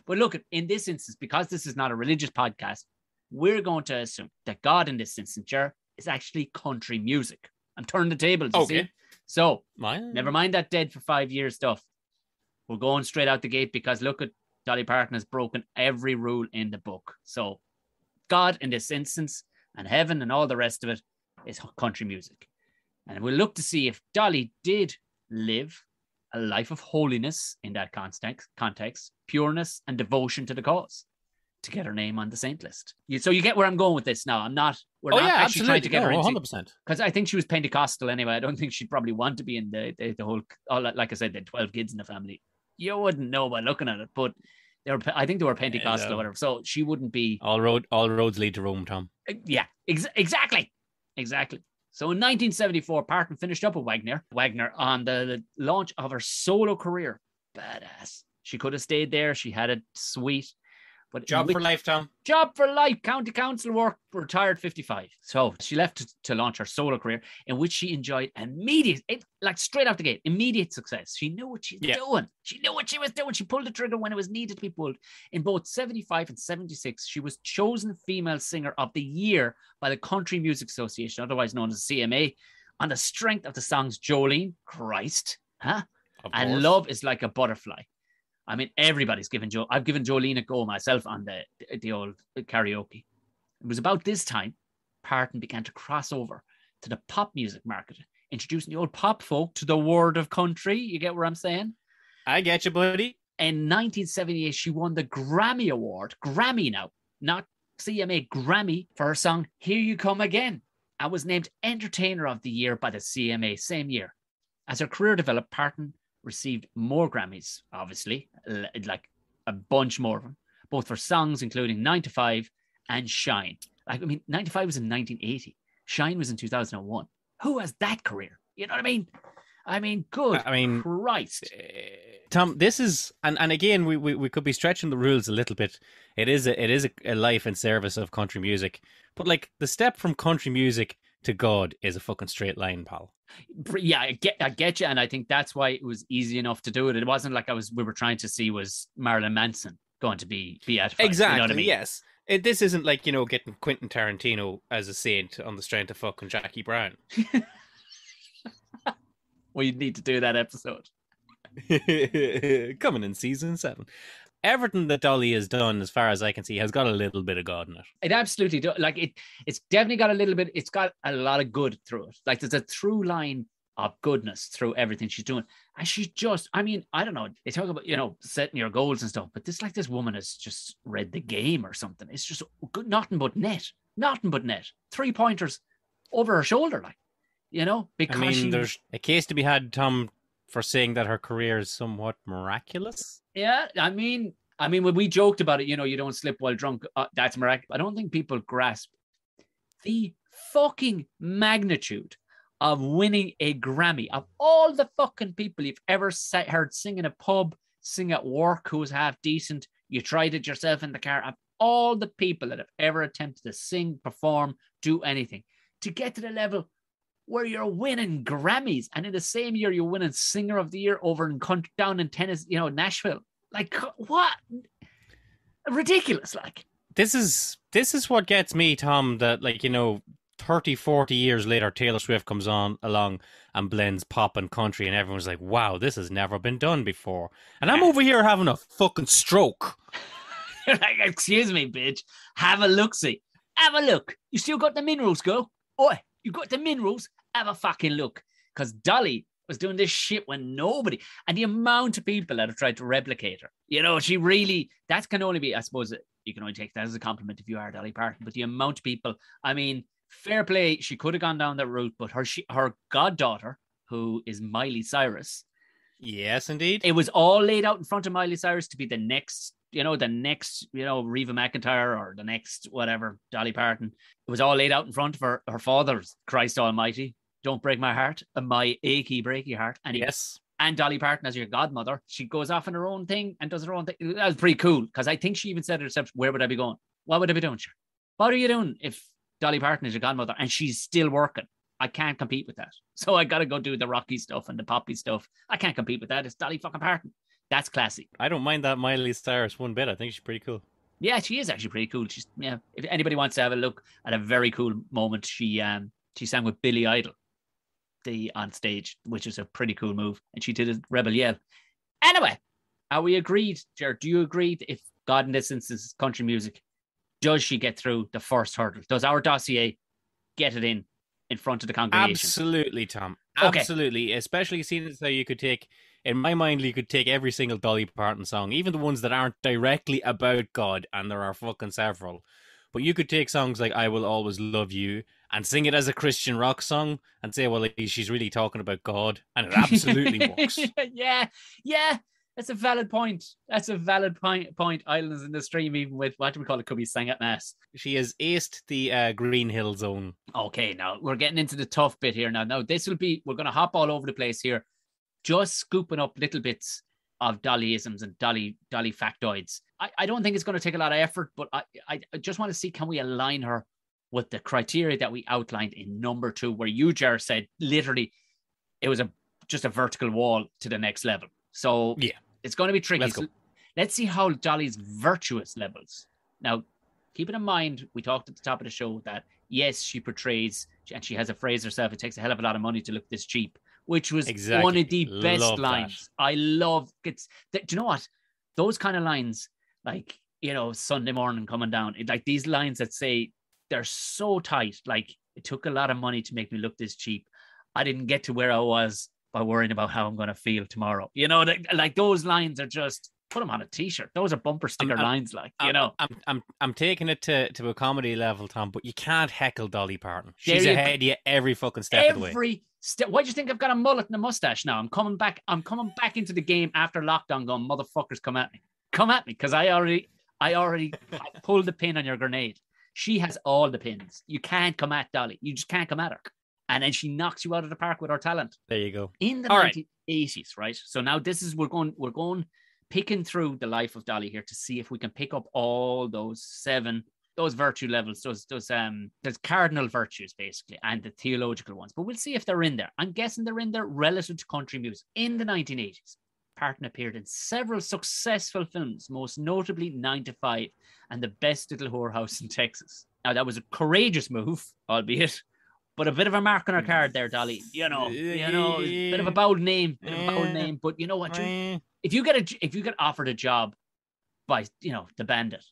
But look, in this instance, because this is not a religious podcast, we're going to assume that God in this instance, Ger, is actually country music. I'm turning the tables, you see? So, never mind that dead for 5 years stuff. We're going straight out the gate because look at Dolly Parton has broken every rule in the book. So, God in this instance and heaven and all the rest of it is country music. And we'll look to see if Dolly did live a life of holiness in that context, pureness and devotion to the cause to get her name on the saint list. So you get where I'm going with this now. We're not actually trying to get her into 100%. Because I think she was Pentecostal anyway. I don't think she'd probably want to be in the whole, like I said, the 12 kids in the family. You wouldn't know by looking at it, but I think they were Pentecostal or whatever. So she wouldn't be. All roads lead to Rome, Tom. Yeah, exactly. So in 1974, Parton finished up with Wagner on the launch of her solo career. Badass. She could have stayed there. She had it sweet. But job for life, Tom. Job for life. County council work. Retired 55. So she left to launch her solo career, in which she enjoyed straight out the gate, immediate success. She knew what she was doing. She knew what she was doing. She pulled the trigger when it was needed to be pulled. In both 75 and 76, she was chosen Female Singer of the Year by the Country Music Association, otherwise known as CMA, on the strength of the songs Jolene, Christ, and Love is Like a Butterfly. I mean, everybody's given I've given Jolene a go myself on the old karaoke. It was about this time Parton began to cross over to the pop music market, introducing the old pop folk to the world of country. You get what I'm saying? I get you, buddy. In 1978, she won the Grammy Award. Grammy now, not CMA, Grammy, for her song Here You Come Again, and was named Entertainer of the Year by the CMA same year. As her career developed, Parton received more Grammys, obviously, like a bunch more of them, both for songs including 9 to 5 and Shine. 95 was in 1980. Shine was in 2001. Who has that career? You know what I mean? Good Christ. Tom, this is, and again, we could be stretching the rules a little bit. It is a life and service of country music. But like the step from country music to God is a fucking straight line, pal. Yeah, I get you, and I think that's why it was easy enough to do it. It wasn't like we were trying to see was Marilyn Manson going to be beatified. Exactly. You know what I mean? Yes. This isn't like, getting Quentin Tarantino as a saint on the strength of fucking Jackie Brown. We need to do that episode. Coming in season 7. Everything that Dolly has done, as far as I can see, has got a little bit of God in it. It absolutely does. Like it's definitely got a little bit. It's got a lot of good through it. Like there's a through line of goodness through everything she's doing. And she's just, I don't know. They talk about, setting your goals and stuff, but this woman has just read the game or something. It's just good, nothing but net. 3-pointers over her shoulder, because there's a case to be had, Tom, for saying that her career is somewhat miraculous. Yeah, I mean, when we joked about it, you don't slip while drunk. That's miraculous. I don't think people grasp the fucking magnitude of winning a Grammy. Of all the fucking people you've ever heard sing in a pub, sing at work, who's half decent, you tried it yourself in the car. Of all the people that have ever attempted to sing, perform, do anything, to get to the level where you're winning Grammys, and in the same year you're winning Singer of the Year over in down in Tennessee, Nashville. Like, what? Ridiculous. Like, this is what gets me, Tom, that 30, 40 years later, Taylor Swift comes along and blends pop and country, and everyone's like, wow, this has never been done before. And I'm over here having a fucking stroke. You're like, excuse me, bitch. Have a look-see. Have a look. You still got the minerals, girl? Oi. You go to the Minrose, have a fucking look. Because Dolly was doing this shit when nobody, and the amount of people that have tried to replicate her, you know, she really, that can only be, I suppose, you can only take that as a compliment if you are Dolly Parton, but the amount of people, I mean, fair play, she could have gone down that route, but her goddaughter, who is Miley Cyrus. Yes, indeed. It was all laid out in front of Miley Cyrus to be the next, Reba McEntire or the next, whatever, Dolly Parton. It was all laid out in front of her father's, Christ Almighty. Don't break my heart, my achy, breaky heart. And yes. And Dolly Parton as your godmother, she goes off on her own thing and does her own thing. That was pretty cool because I think she even said herself, where would I be going? What would I be doing? Sure. What are you doing if Dolly Parton is your godmother and she's still working? I can't compete with that. So I got to go do the Rocky stuff and the Poppy stuff. I can't compete with that. It's Dolly fucking Parton. That's classy. I don't mind that Miley Cyrus one bit. I think she's pretty cool. Yeah, she is actually pretty cool. She's, yeah. If anybody wants to have a look at a very cool moment, she sang with Billy Idol on stage, which is a pretty cool move, and she did a Rebel Yell. Anyway, are we agreed, Jared? Do you agree that if God in this instance is country music, does she get through the first hurdle? Does our dossier get it in front of the congregation? Absolutely, Tom. Okay. Absolutely, especially seeing as how you could take, in my mind, you could take every single Dolly Parton song, even the ones that aren't directly about God, and there are fucking several. But you could take songs like I Will Always Love You and sing it as a Christian rock song and say, well, she's really talking about God. And it absolutely works. Yeah. That's a valid point. That's a valid point. Islands in the Stream, even with, what do we call it? Could be sang at Mass. She has aced the Green Hill Zone. Okay, now we're getting into the tough bit here. Now this will be, we're going to hop all over the place here, just scooping up little bits of Dollyisms and Dolly factoids. I don't think it's going to take a lot of effort, but I just want to see, can we align her with the criteria that we outlined in number 2, where you, Jar, said literally it was just a vertical wall to the next level. So yeah, it's going to be tricky. Let's see how Dolly's virtuous levels. Now, keep it in mind, we talked at the top of the show that yes, she portrays, and she has a phrase herself, it takes a hell of a lot of money to look this cheap, which was one of the best lines. That. I love it. Do you know what? Those kind of lines, like, you know, Sunday morning coming down, like these lines that say they're so tight, like, it took a lot of money to make me look this cheap. I didn't get to where I was by worrying about how I'm going to feel tomorrow. You know, like those lines are just, put them on a t-shirt. Those are bumper sticker lines, like, you know. I'm taking it to a comedy level, Tom, but you can't heckle Dolly Parton. She's ahead of you every fucking step of the way. Why do you think I've got a mullet and a mustache now? I'm coming back into the game after lockdown going, motherfuckers, come at me, because I pulled the pin on your grenade. She has all the pins. You can't come at Dolly. You just can't come at her. And then she knocks you out of the park with her talent. There you go. In the 1980s, right? So now this is, we're going picking through the life of Dolly here to see if we can pick up all those virtue levels, those cardinal virtues, basically, and the theological ones. But we'll see if they're in there. I'm guessing they're in there relative to country music. In the 1980s, Parton appeared in several successful films, most notably 9 to 5 and The Best Little Whorehouse in Texas. Now, that was a courageous move, albeit, but a bit of a mark on her card there, Dolly. You know, a bit of a bold name, but you know what? If you get offered a job by, you know, the Bandit,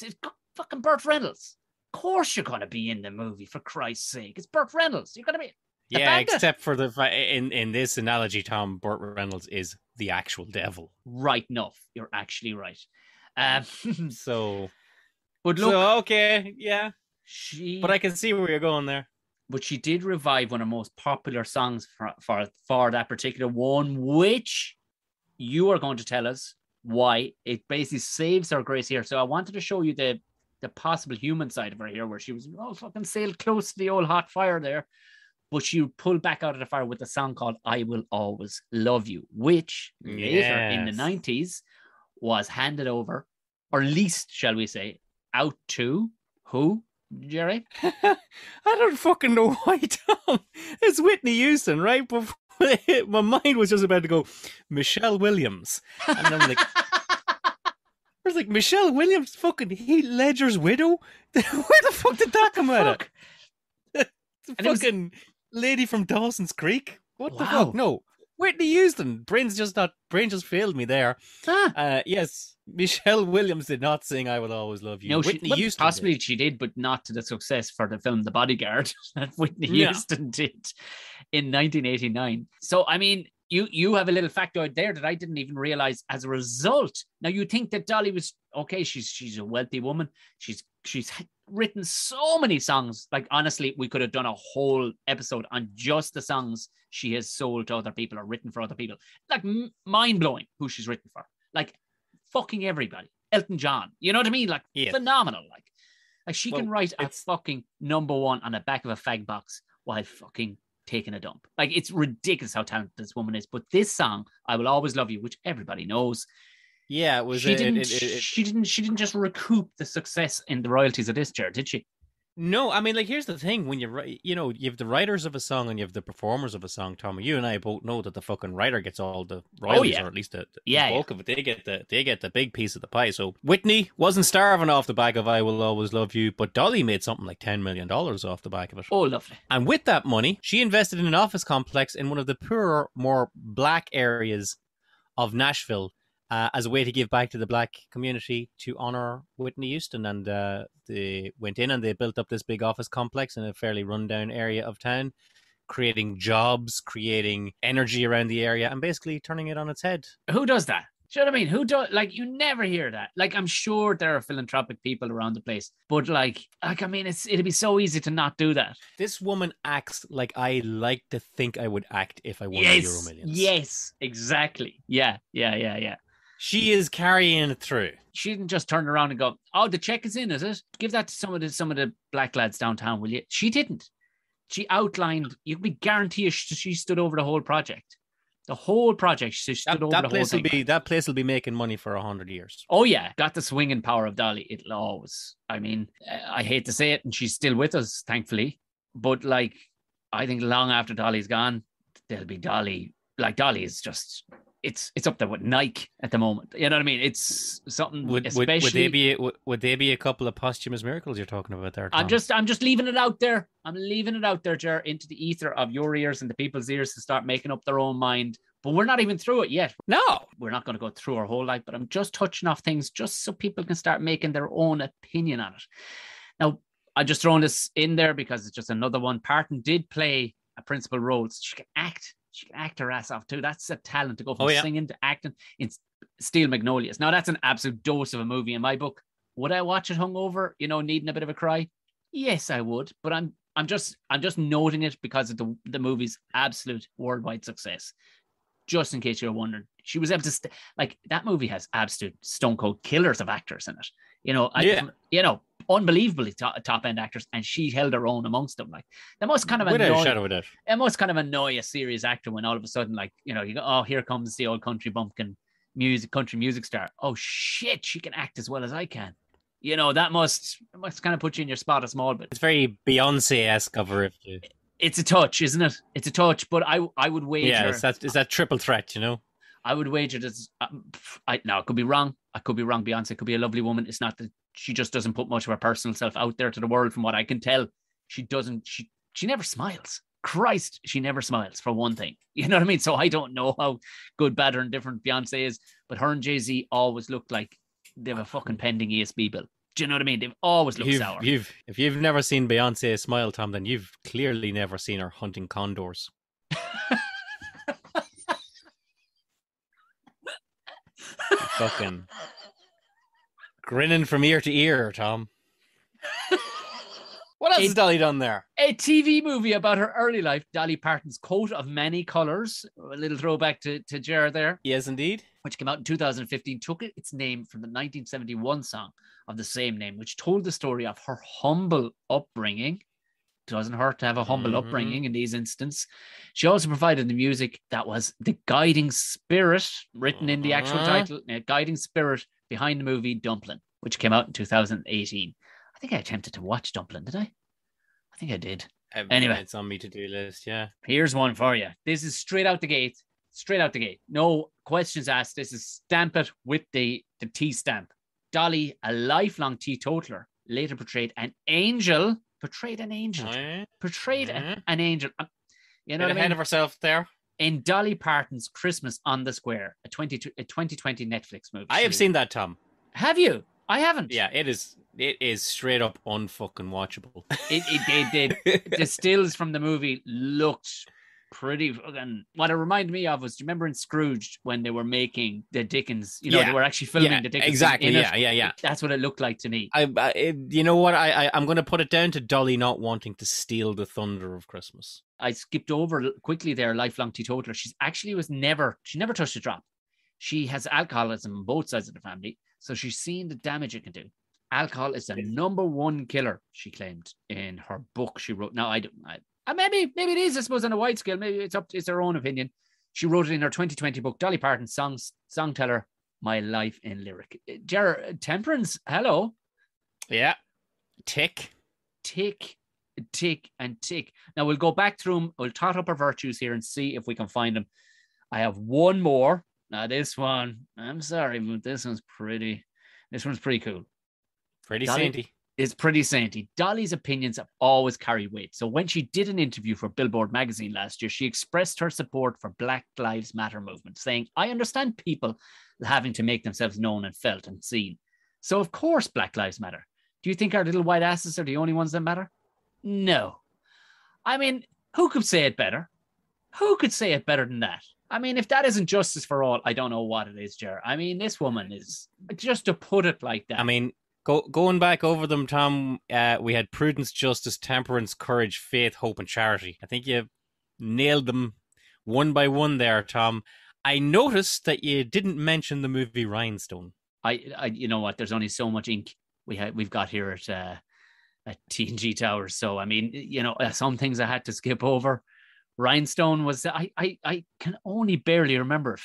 it's fucking Burt Reynolds. Of course you're going to be in the movie, for Christ's sake. It's Burt Reynolds. You're going to be the Bandit. Except for in this analogy, Tom, Burt Reynolds is the actual devil. Right enough. You're actually right. But look, okay, yeah. But I can see where you're going there. But she did revive one of the most popular songs for that particular one, which you are going to tell us why it basically saves her grace here. So I wanted to show you the possible human side of her here, where she was fucking sailed close to the old hot fire there, but she pulled back out of the fire with a song called I Will Always Love You, which later in the 90s was handed over, or least, shall we say, out to who, Jerry? I don't fucking know why, Tom. It's Whitney Houston, right? But my mind was just about to go Michelle Williams, and I'm like, I was like, Michelle Williams, fucking Heath Ledger's widow. Where the fuck did that come out of? Fucking lady from Dawson's Creek. What the fuck? No, Whitney Houston. Brains just failed me there. Yes, Michelle Williams did not sing "I Will Always Love You." No, Whitney Houston possibly did. she did, but not to the success for the film The Bodyguard that Whitney No. Houston did in 1989. So, I mean, you have a little factoid there that I didn't even realize as a result. Now, you think that Dolly was, okay, she's a wealthy woman. She's written so many songs. Like, honestly, we could have done a whole episode on just the songs she has sold to other people or written for other people. Like, mind-blowing who she's written for. Like, fucking everybody. Elton John. You know what I mean? Like, phenomenal. Like she can write a fucking number one on the back of a fag box while fucking taking a dump. Like, it's ridiculous how talented this woman is. But this song, "I Will Always Love You," which everybody knows. Yeah, it was. She didn't just recoup the success in the royalties of this, Jared, did she? No, I mean, like, here's the thing: when you have the writers of a song and you have the performers of a song. Tommy, you and I both know that the fucking writer gets all the royalties, or at least the bulk of it. They get the big piece of the pie. So Whitney wasn't starving off the back of "I Will Always Love You," but Dolly made something like $10 million off the back of it. Oh, lovely! And with that money, she invested in an office complex in one of the poorer, more black areas of Nashville, as a way to give back to the black community to honor Whitney Houston. And they went in and they built up this big office complex in a fairly rundown area of town, creating jobs, creating energy around the area, and basically turning it on its head. Who does that? Do you know what I mean? Who does? Like, you never hear that. Like, I'm sure there are philanthropic people around the place, but like I mean, it'd be so easy to not do that. This woman acts like I like to think I would act if I won the Euro Millions. Yes, exactly. Yeah. She is carrying it through. She didn't just turn around and go, "Oh, the check is in, is it? Give that to some of the black lads downtown, will you?" She didn't. She outlined. You can be guaranteed she stood over the whole project. The whole project. She stood over the whole thing. That place will be making money for 100 years. Oh yeah, got the swinging power of Dolly. It'll always. I mean, I hate to say it, and she's still with us, thankfully. But like, I think long after Dolly's gone, there'll be Dolly. Like, Dolly is just. It's up there with Nike at the moment. You know what I mean? It's something. Would they be a couple of posthumous miracles you're talking about there, Tom? I'm just leaving it out there. I'm leaving it out there, Ger, into the ether of your ears and the people's ears to start making up their own mind. But we're not even through it yet. No, we're not going to go through our whole life. But I'm just touching off things just so people can start making their own opinion on it. Now, I'm just throwing this in there because it's just another one. Parton did play a principal role. So she can act. She can act her ass off too. That's a talent to go from singing to acting in Steel Magnolias. Now, that's an absolute dose of a movie in my book. Would I watch it hungover, needing a bit of a cry? Yes, I would. But I'm just noting it because of the movie's absolute worldwide success. Just in case you're wondering, she was able to that movie has absolute stone cold killers of actors in it. Unbelievably top end actors, and she held her own amongst them. Like, that must kind of annoy a serious actor when all of a sudden, you go, "Oh, here comes the old country bumpkin country music star. Oh shit, she can act as well as I can." That must kind of put you in your spot a small bit. It's very Beyonce-esque of her. It's a touch, isn't it? It's a touch, but I would wager. Yeah, it's that triple threat, I would wager that. I could be wrong. I could be wrong. Beyonce could be a lovely woman. It's not that she just doesn't put much of her personal self out there to the world. From what I can tell, she doesn't. She never smiles. Christ, she never smiles, for one thing. You know what I mean? So I don't know how good, bad, or indifferent Beyonce is, but her and Jay-Z always look like they have a fucking pending ESB bill. Do you know what I mean? They've always looked sour. If you've never seen Beyonce smile, Tom, then you've clearly never seen her hunting condors. Fucking grinning from ear to ear, Tom. What else has Dolly done there? A TV movie about her early life, Dolly Parton's Coat of Many Colours. A little throwback to Ger there. Yes, indeed. Which came out in 2015, took its name from the 1971 song of the same name, which told the story of her humble upbringing. Doesn't hurt to have a humble upbringing in these instances. She also provided the music that was the guiding spirit, written in the actual title, guiding spirit behind the movie Dumplin', which came out in 2018. I think I attempted to watch Dumplin', did I? I think I did. Anyway, it's on me to-do list, yeah. Here's one for you. This is straight out the gate. Straight out the gate. No questions asked. This is stamp it with the T stamp. Dolly, a lifelong teetotaler, later portrayed an angel. Portrayed an angel. You know what I mean? Ahead of herself there. in Dolly Parton's Christmas on the Square, a 2020 Netflix movie. I have seen that, Tom. Have you? I haven't. Yeah, it is straight up unfucking watchable. The stills from the movie looked pretty fucking. What it reminded me of was, do you remember in Scrooge when they were making the Dickens? You know, they were actually filming the Dickens. Exactly. Yeah. That's what it looked like to me. You know what? I'm going to put it down to Dolly not wanting to steal the thunder of Christmas. I skipped over quickly there. Lifelong teetotaler. She never touched a drop. She has alcoholism on both sides of the family, so she's seen the damage it can do. Alcohol is the number one killer, she claimed in her book she wrote. Now, maybe it is, I suppose, on a wide scale. Maybe it's her own opinion. She wrote it in her 2020 book, Dolly Parton, Songteller, My Life in Lyric. Jared, temperance, hello. Yeah. Tick. Now, we'll go back through them. We'll tot up our virtues here and see if we can find them. I have one more. Now, this one, I'm sorry, but this one's pretty cool. Pretty sainty. It's pretty sainty. Dolly's opinions have always carried weight. So when she did an interview for Billboard magazine last year, she expressed her support for Black Lives Matter movement, saying, I understand people having to make themselves known and felt and seen. So of course Black Lives Matter. Do you think our little white asses are the only ones that matter? No. I mean, who could say it better? Who could say it better than that? I mean, if that isn't justice for all, I don't know what it is, Ger. I mean, this woman is, just to put it like that. I mean, going back over them, Tom, we had prudence, justice, temperance, courage, faith, hope, and charity. I think you nailed them one by one there, Tom. I noticed that you didn't mention the movie Rhinestone. I you know what? There's only so much ink we've got here at TNG Towers. So, I mean, you know, some things I had to skip over. Rhinestone was, I can only barely remember.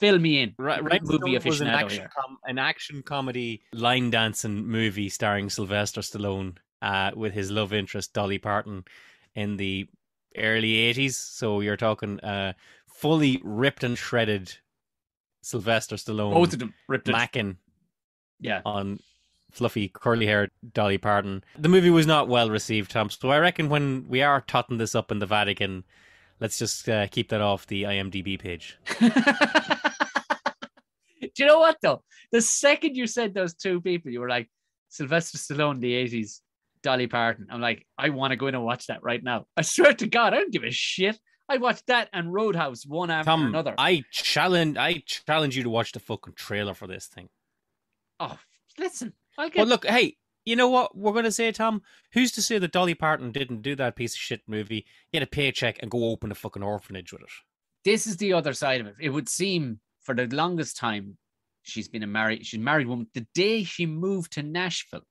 Fill me in. Rhinestone was an action comedy line dancing movie starring Sylvester Stallone with his love interest Dolly Parton in the early 80s. So you're talking fully ripped and shredded Sylvester Stallone. Both of them ripped macking on fluffy curly haired Dolly Parton. The movie was not well received, Tom. So I reckon when we are totting this up in the Vatican, let's just keep that off the IMDb page. Do you know what, though? The second you said those two people, you were like, Sylvester Stallone, the 80s, Dolly Parton. I'm like, I want to go in and watch that right now. I swear to God, I don't give a shit. I watched that and Roadhouse one after another. I challenge you to watch the fucking trailer for this thing. Oh, listen. Well, look, hey, you know what we're going to say, Tom? Who's to say that Dolly Parton didn't do that piece of shit movie, get a paycheck, and go open a fucking orphanage with it? This is the other side of it. It would seem for the longest time she's a married woman. The day she moved to Nashville,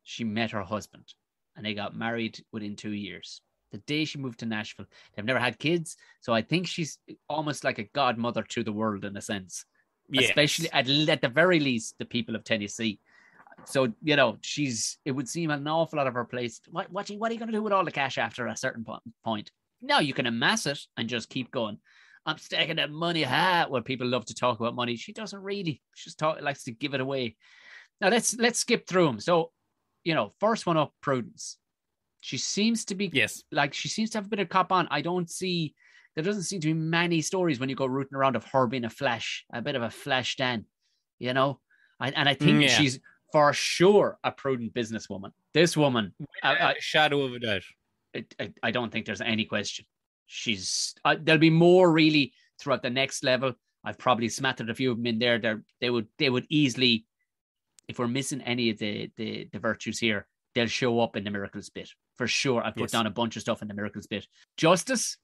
she met her husband and they got married within 2 years. The day she moved to Nashville, they've never had kids. So I think she's almost like a godmother to the world in a sense, especially at the very least, the people of Tennessee. So, you know, it would seem an awful lot of her place. What are you going to do with all the cash after a certain point? No, you can amass it and just keep going. I'm stacking that money where people love to talk about money. She doesn't really. She just likes to give it away. Now let's skip through them. So, you know, first one up, Prudence. She seems to be she seems to have a bit of cop on. There doesn't seem to be many stories when you go rooting around of her being a bit of a flash Dan, you know. And I think she's for sure a prudent businesswoman. This woman, a shadow of a doubt. I don't think there's any question. There'll be more really throughout the next level. I've probably smattered a few of them in there. They would easily, if we're missing any of the virtues here, they'll show up in the miracles bit for sure. I put down a bunch of stuff in the miracles bit. Justice,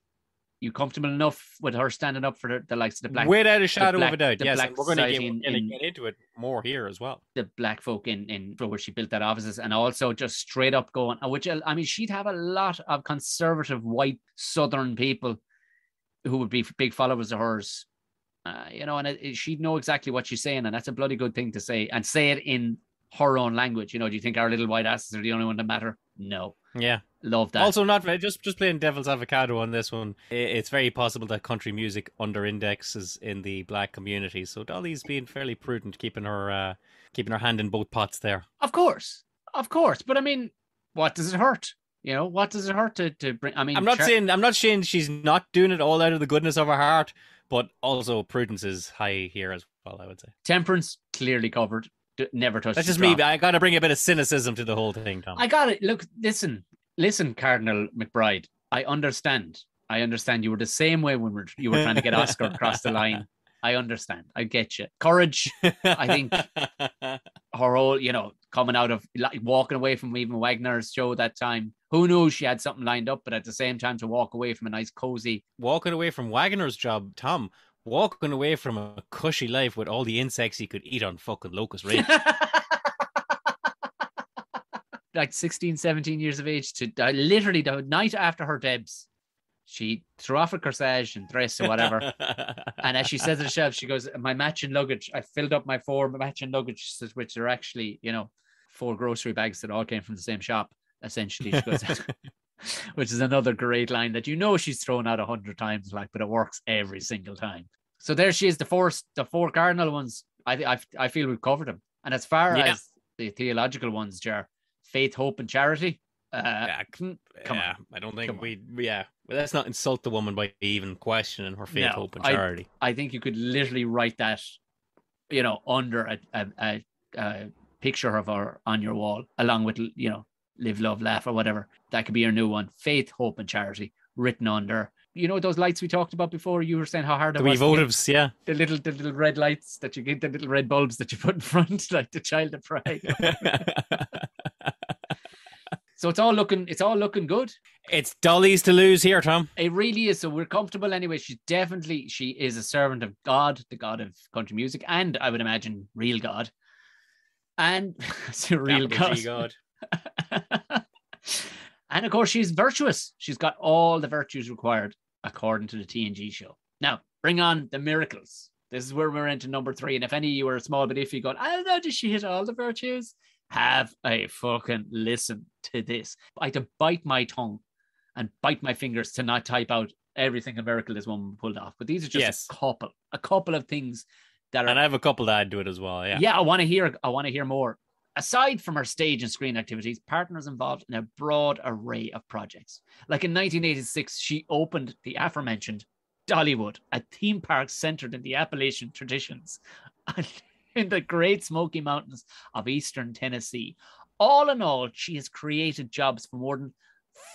you comfortable enough with her standing up for the likes of the black? Without a shadow of a doubt, yes. And we're going to get into it more here as well. The black folk in where she built that offices, and also just straight up going, which I mean, she'd have a lot of conservative white Southern people who would be big followers of hers, you know, and she'd know exactly what she's saying, and that's a bloody good thing to say, and say it in her own language. You know, do you think our little white asses are the only one that matter? No. Yeah. Love that. Also, not just playing devil's avocado on this one. It's very possible that country music under indexes in the black community. So Dolly's being fairly prudent, keeping her hand in both pots there. Of course. But I mean, what does it hurt? You know, what does it hurt to bring? I mean, I'm not saying she's not doing it all out of the goodness of her heart, but also prudence is high here as well, I would say. temperance clearly covered. Never touched. That's the just drop. me. I got to bring a bit of cynicism to the whole thing, Tom. I got it. Look, listen, Cardinal McBride. I understand. You were the same way when you were trying to get Oscar across the line. I understand. I get you. Courage. I think her whole, coming out of like walking away from even Wagner's show that time. Who knew she had something lined up, but at the same time to walk away from a nice cozy. Walking away from Wagner's job, Tom. Walking away from a cushy life with all the insects he could eat on fucking Locust Ridge. Like 16, 17 years of age to literally the night after her debs, she threw off her corsage and dress or whatever. And as she says to the shelf, she goes, my matching luggage, I filled up my 4 matching luggage, which are actually, 4 grocery bags that all came from the same shop, essentially. She goes, which is another great line that she's thrown out 100 times, like, but it works every single time. So there she is, the 4 cardinal ones. I feel we've covered them. And as far as the theological ones, Jar, faith, hope, and charity. Come on. I don't think well, let's not insult the woman by even questioning her faith, hope, and charity. I think you could literally write that, under a picture of her on your wall, along with, live, love, laugh, or whatever. That could be your new one. Faith, hope, and charity written under. Those lights we talked about before? You were saying how hard it was. The votives, yeah. The little red lights that you get, the little red bulbs that you put in front, like the Child of Prague. So it's all looking good. It's Dolly's to lose here, Tom. It really is. So we're comfortable anyway. She is a servant of God, the God of country music, and I would imagine real God. And it's a real God. And of course, she's virtuous. She's got all the virtues required according to the TNG show. Now, bring on the miracles. This is where we're into number 3. And if any of you are a small bit iffy going, I don't know, does she hit all the virtues? Have a fucking listen to this. I had to bite my tongue and bite my fingers to not type out everything a miracle this woman pulled off. But these are just a couple of things that are. And I have a couple to add to it as well. Yeah. Yeah, I want to hear more. Aside from her stage and screen activities, Parton is involved in a broad array of projects. Like in 1986, she opened the aforementioned Dollywood, a theme park centered in the Appalachian traditions in the Great Smoky Mountains of eastern Tennessee. All in all, she has created jobs for more than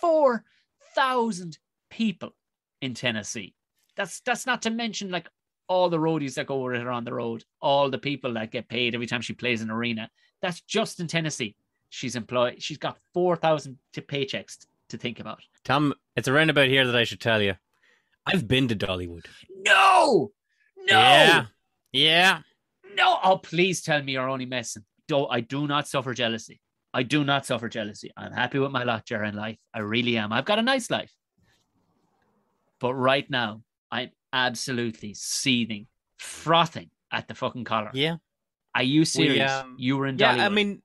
4,000 people in Tennessee. That's not to mention like all the roadies that go with her on the road, all the people that get paid every time she plays an arena. That's just in Tennessee. She's got 4,000 paychecks to think about. Tom, it's around about here that I should tell you. I've been to Dollywood. No. Yeah. No. Oh, please tell me you're only messing. I do not suffer jealousy. I'm happy with my lot, Jar, in life. I really am. I've got a nice life. But right now, I'm absolutely seething, frothing at the fucking collar. Yeah. Are you serious? You were in Dollywood.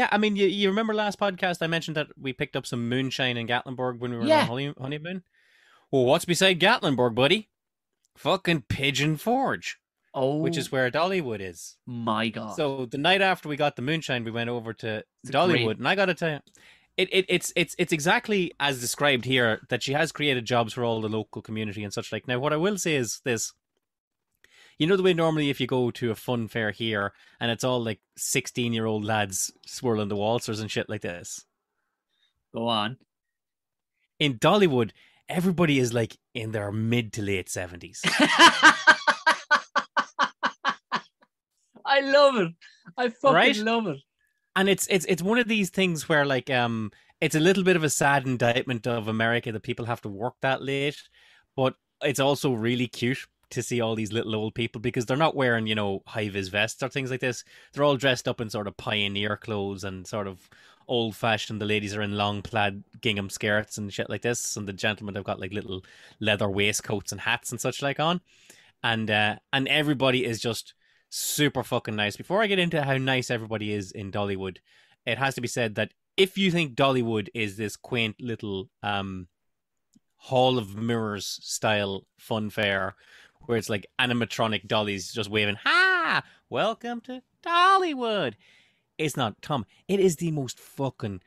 I mean, you remember last podcast I mentioned that we picked up some moonshine in Gatlinburg when we were on honeymoon? Well, what's beside Gatlinburg, buddy? Fucking Pigeon Forge. Oh, which is where Dollywood is. My God. So the night after we got the moonshine, we went over to Dollywood, and I got to tell you, it's exactly as described here, that she has created jobs for all the local community and such like. Now, what I will say is this. You know the way normally if you go to a fun fair here and it's all like 16-year-old lads swirling the waltzers and shit like this? Go on. In Dollywood, everybody is like in their mid to late 70s. I love it. I fucking love it. And it's one of these things where like it's a little bit of a sad indictment of America that people have to work that late, but it's also really cute to see all these little old people because they're not wearing, high-vis vests or things like this. They're all dressed up in sort of pioneer clothes and sort of old-fashioned. The ladies are in long plaid gingham skirts and shit like this, and the gentlemen have got like little leather waistcoats and hats and such like on. And everybody is just super fucking nice. Before I get into how nice everybody is in Dollywood, it has to be said that if you think Dollywood is this quaint little Hall of Mirrors style fun fair where it's like animatronic dollies just waving, "Ha! Welcome to Dollywood." It's not, Tom. It is the most fucking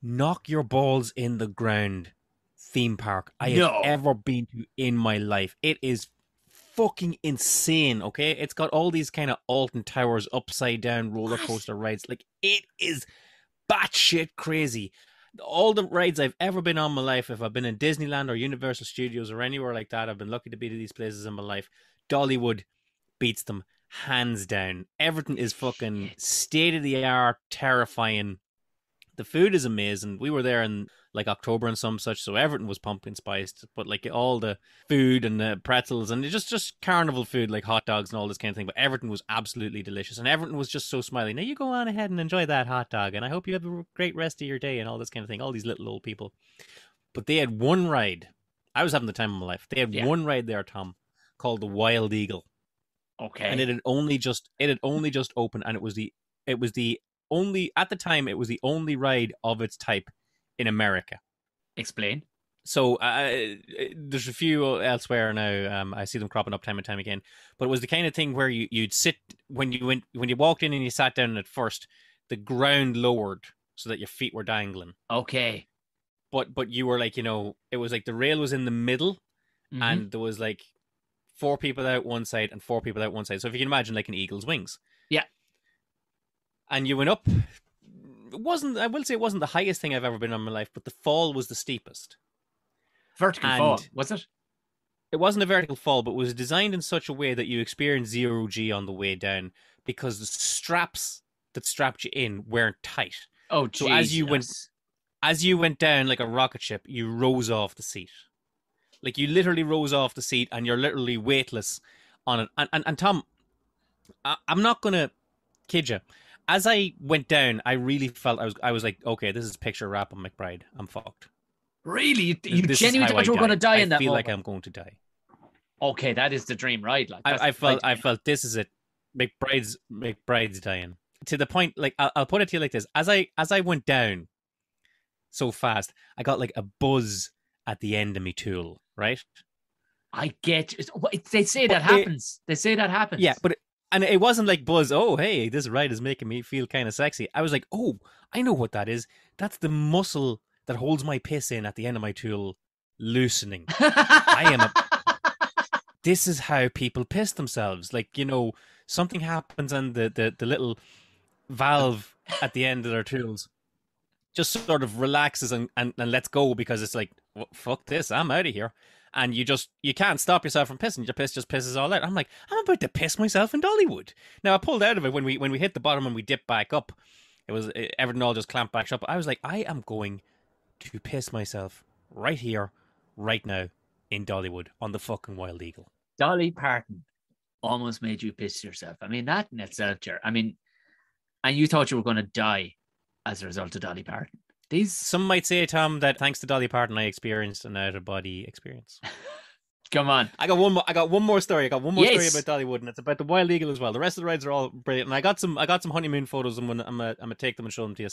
knock your balls in the ground theme park I have No. ever been to in my life. It is fucking insane, okay? It's got all these kind of Alton Towers upside down roller coaster rides. Like, it is batshit crazy. All the rides I've ever been on in my life, if I've been in Disneyland or Universal Studios or anywhere like that, I've been lucky to be to these places in my life. Dollywood beats them hands down. Everything is fucking state of the art, terrifying. The food is amazing. We were there in like October and some such, so everything was pumpkin spiced. But like all the food and the pretzels and just carnival food like hot dogs and all this kind of thing. But everything was absolutely delicious, and everything was just so smiley. Now you go on ahead and enjoy that hot dog, and I hope you have a great rest of your day and all this kind of thing. All these little old people. But they had one ride. I was having the time of my life. They had one ride there, Tom, called the Wild Eagle. Okay. And it had only just opened, and it was the only, at the time, it was the only ride of its type in America. Explain. So there's a few elsewhere now. I see them cropping up time and time again. But it was the kind of thing where you'd sit when you walked in and you sat down at first, the ground lowered so that your feet were dangling. Okay. But you were like, it was like the rail was in the middle, and there was like 4 people out one side and 4 people out one side. So if you can imagine like an eagle's wings. Yeah. And you went up. I will say it wasn't the highest thing I've ever been on in my life, but the fall was the steepest. Vertical fall, was it? It wasn't a vertical fall, but it was designed in such a way that you experienced 0G on the way down because the straps that strapped you in weren't tight. Oh, Jesus. So as you went down like a rocket ship, you rose off the seat. Like you literally rose off the seat and you're literally weightless on it. And Tom, I'm not going to kid you. As I went down, I really felt I was like, okay, this is picture wrap on McBride. I'm fucked. Really? You genuinely thought you were going to die in that moment? I feel like I'm going to die. Okay, that is the dream ride. Like I felt this is it. McBride's dying. To the point, like I'll put it to you like this: as I went down so fast, I got like a buzz at the end of me tool. Right? I get. They say that happens. They say that happens. Yeah, but. And it wasn't like buzz, oh, hey, this ride is making me feel kind of sexy. I was like, oh, I know what that is. That's the muscle that holds my piss in at the end of my tool loosening. This is how people piss themselves. Like, something happens and the little valve at the end of their tools just sort of relaxes and lets go because it's like, well, fuck this, I'm out of here. And you can't stop yourself from pissing. Your piss just pisses all out. I'm like, I'm about to piss myself in Dollywood. Now I pulled out of it when we hit the bottom and we dipped back up. Everything all just clamped back up. I was like, I am going to piss myself right here, right now, in Dollywood on the fucking Wild Eagle. Dolly Parton almost made you piss yourself. I mean, that in itself, and you thought you were going to die as a result of Dolly Parton. Some might say, Tom, that thanks to Dolly Parton, I experienced an out-of-body experience. Come on. I got one more story. I got one more story about Dollywood, and it's about the Wild Eagle as well. The rest of the rides are all brilliant, and I got some honeymoon photos, and I'm gonna take them and show them to you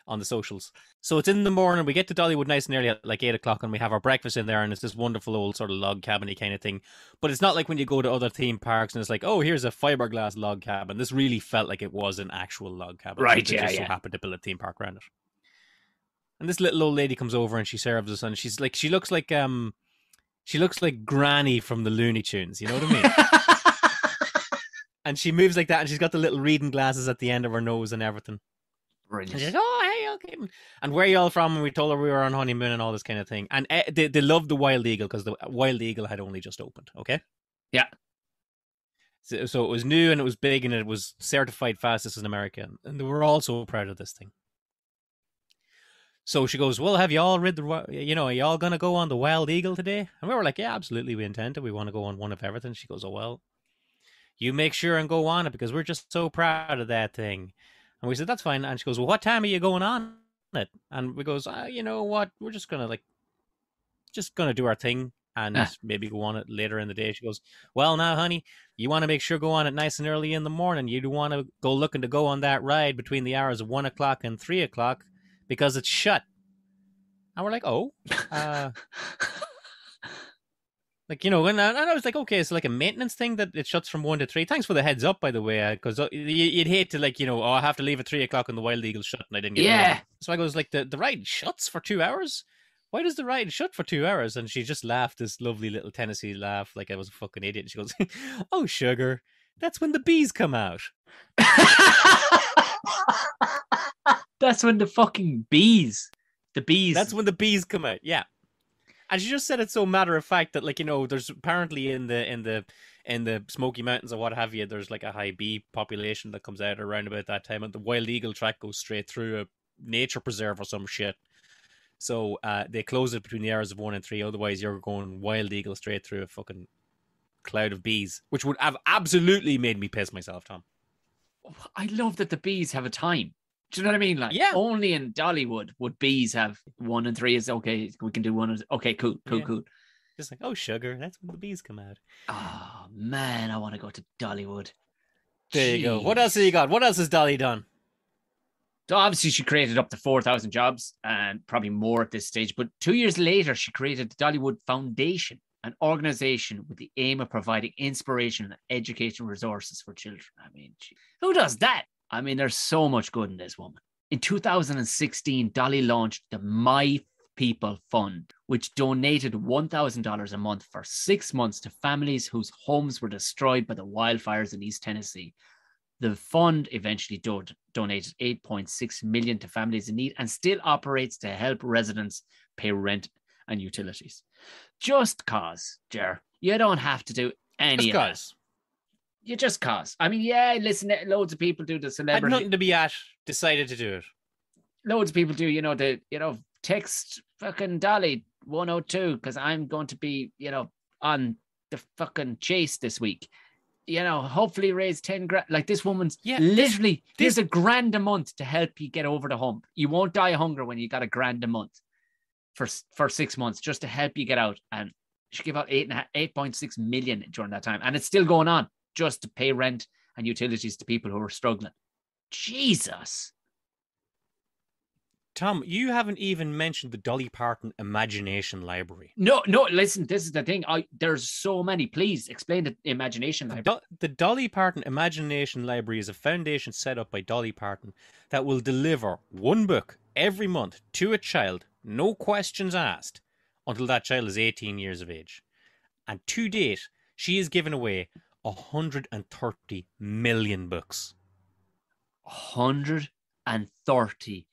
on the socials. So it's in the morning. We get to Dollywood nice and early at like 8 o'clock, and we have our breakfast in there, and it's this wonderful old sort of log cabin-y kind of thing. But it's not like when you go to other theme parks and it's like, oh, here's a fiberglass log cabin. This really felt like it was an actual log cabin. Right? So so happened to build a theme park around it. And this little old lady comes over and she serves us, and she looks like Granny from the Looney Tunes. You know what I mean? And she moves like that, and she's got the little reading glasses at the end of her nose and everything. Brilliant. And she's like, oh, hey, okay. And where are you all from? And we told her we were on honeymoon and all this kind of thing. And they loved the Wild Eagle because the Wild Eagle had only just opened. Okay. Yeah. So it was new and it was big and it was certified fastest in America, and they were all so proud of this thing. So she goes, well, have you all read are you all going to go on the Wild Eagle today? And we were like, yeah, absolutely, we intend to. We want to go on one of everything. She goes, oh, well, you make sure and go on it because we're just so proud of that thing. And we said, that's fine. And she goes, well, what time are you going on it? And we goes, you know what? We're just going to do our thing and maybe go on it later in the day. She goes, well, now, honey, you want to make sure go on it nice and early in the morning. You don't want to go looking to go on that ride between the hours of 1 o'clock and 3 o'clock. Because it's shut. And we're like, oh. Like, Like, you know, and I was like, okay, it's like a maintenance thing that it shuts from 1 to 3. Thanks for the heads up, by the way, because you'd hate to, like, you know, I have to leave at 3 o'clock and the Wild Eagles shut and I didn't get Yeah. paid. So I goes, like, the ride shuts for 2 hours? Why does the ride shut for 2 hours? And she just laughed this lovely little Tennessee laugh like I was a fucking idiot. And she goes, oh, sugar, that's when the bees come out. That's when the fucking bees. The bees. That's when the bees come out, yeah. And she just said it so matter of fact that, like, you know, there's apparently in the Smoky Mountains or what have you, there's like a high bee population that comes out around about that time, and the Wild Eagle track goes straight through a nature preserve or some shit. So they close it between the hours of 1 and 3. Otherwise, you're going Wild Eagle straight through a fucking cloud of bees, which would have absolutely made me piss myself, Tom. I love that the bees have a time. Do you know what I mean? Like, yeah. Only in Dollywood would bees have 1 and 3 is okay. We can do 1 and okay, cool. Just like, oh, sugar, that's when the bees come out. Oh man, I want to go to Dollywood. There you go. What else have you got? What else has Dolly done? So obviously she created up to 4,000 jobs and probably more at this stage. But 2 years later, she created the Dollywood Foundation, an organization with the aim of providing inspiration and educational resources for children. I mean, who does that? I mean, there's so much good in this woman. In 2016, Dolly launched the My People Fund, which donated $1,000 a month for 6 months to families whose homes were destroyed by the wildfires in East Tennessee. The fund eventually donated $8.6 million to families in need and still operates to help residents pay rent and utilities. Just cause, Ger. You don't have to do any of that. You just cause. I mean, yeah, listen, loads of people do the celebrity. Had nothing to be at, decided to do it. Loads of people do, text fucking Dolly 102 because I'm going to be, on the fucking chase this week. Hopefully raise 10 grand. Like this woman's literally, there's $1,000 a month to help you get over the hump. You won't die of hunger when you got $1,000 a month for 6 months just to help you get out. And she gave out 8.6 million during that time. And it's still going on just to pay rent and utilities to people who are struggling. Jesus. Tom, you haven't even mentioned the Dolly Parton Imagination Library. No, listen, this is the thing. There's so many. Please explain the Imagination Library. The Dolly Parton Imagination Library is a foundation set up by Dolly Parton that will deliver one book every month to a child, no questions asked, until that child is 18 years of age. And to date, she has given away 130 million books. 130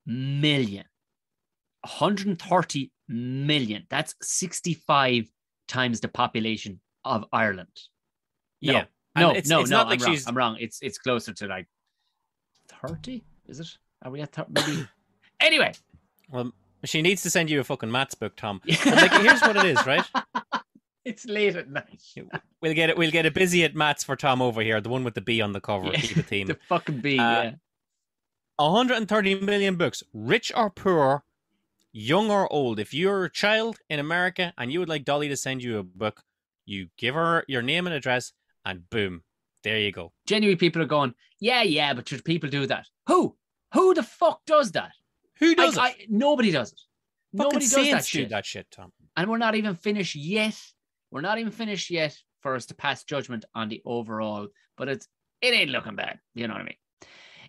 million. 130 million. That's 65 times the population of Ireland. Yeah. No, it's not like I'm wrong. It's closer to like 30, is it? Are we at 30? Maybe. Anyway. Well, she needs to send you a fucking maths book, Tom. But like, here's what it is, right? It's late at night. We'll get a busy at maths for Tom over here, the one with the bee on the cover. Yeah, keep the theme. The fucking bee, yeah. 130 million books, rich or poor, young or old. If you're a child in America and you would like Dolly to send you a book, you give her your name and address, and boom, there you go. Genuinely, people are going, yeah, but should people do that? Who the fuck does that? Who does it? Nobody does it. Nobody does that shit. Do that shit, Tom. And we're not even finished yet. We're not even finished yet for us to pass judgment on the overall, but it ain't looking bad. You know what I mean?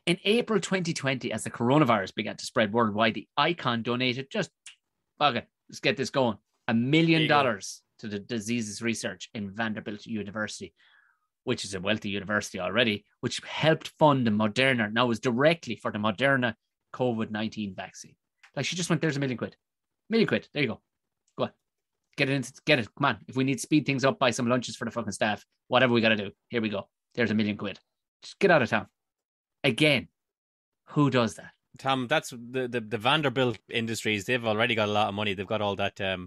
In April 2020, as the coronavirus began to spread worldwide, the icon donated let's get this going, $1 million to the diseases research in Vanderbilt University, which is a wealthy university already, which helped fund the Moderna. Now it was directly for the Moderna COVID-19 vaccine. Like she just went, there's $1 million. $1 million. There you go. Go on. Get it. Come on. If we need to speed things up, buy some lunches for the fucking staff, whatever we got to do. Here we go. There's $1 million. Just get out of town. Again, who does that? Tom, that's the Vanderbilt Industries. They've already got a lot of money. They've got all that. They've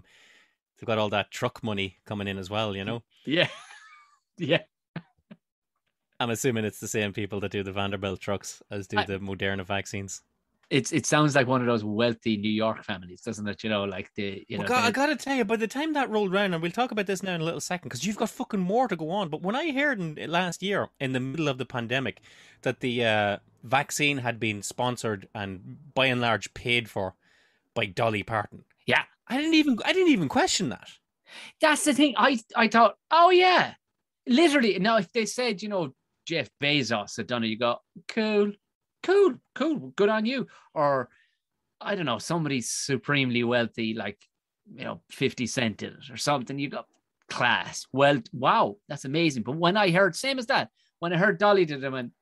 got all that truck money coming in as well. You know. Yeah. Yeah. I'm assuming it's the same people that do the Vanderbilt trucks as do the Moderna vaccines. It sounds like one of those wealthy New York families, doesn't it? I gotta tell you, by the time that rolled around, and we'll talk about this now in a little second, because you've got fucking more to go on. But when I heard last year, in the middle of the pandemic, that the vaccine had been sponsored and by and large paid for by Dolly Parton, yeah, I didn't even question that. That's the thing. I thought, oh yeah, literally. Now, if they said, Jeff Bezos had done it, you go, cool, cool, cool, good on you. Or I don't know, somebody supremely wealthy, like 50 Cent did it or something. You go, class. Well, wow, that's amazing. But when I heard, same as that, when I heard Dolly did it, I went,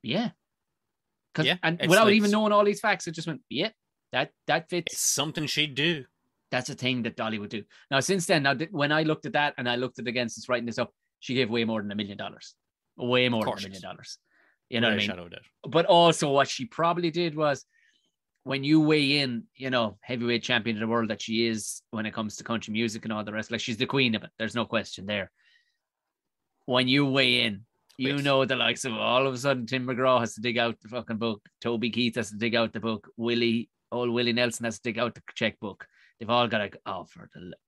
yeah. And without even knowing all these facts, it just went, yeah, that fits. It's something she'd do. That's a thing that Dolly would do. Now, since then, when I looked at that and I looked at it again since writing this up, she gave way more than $1 million. Way more than $1 million. You know what I mean? But also what she probably did was, when you weigh in, heavyweight champion of the world that she is when it comes to country music and all the rest, like she's the queen of it. There's no question there. When you weigh in, the likes of all of a sudden Tim McGraw has to dig out the fucking book. Toby Keith has to dig out the book. Willie Nelson has to dig out the checkbook. They've all got to,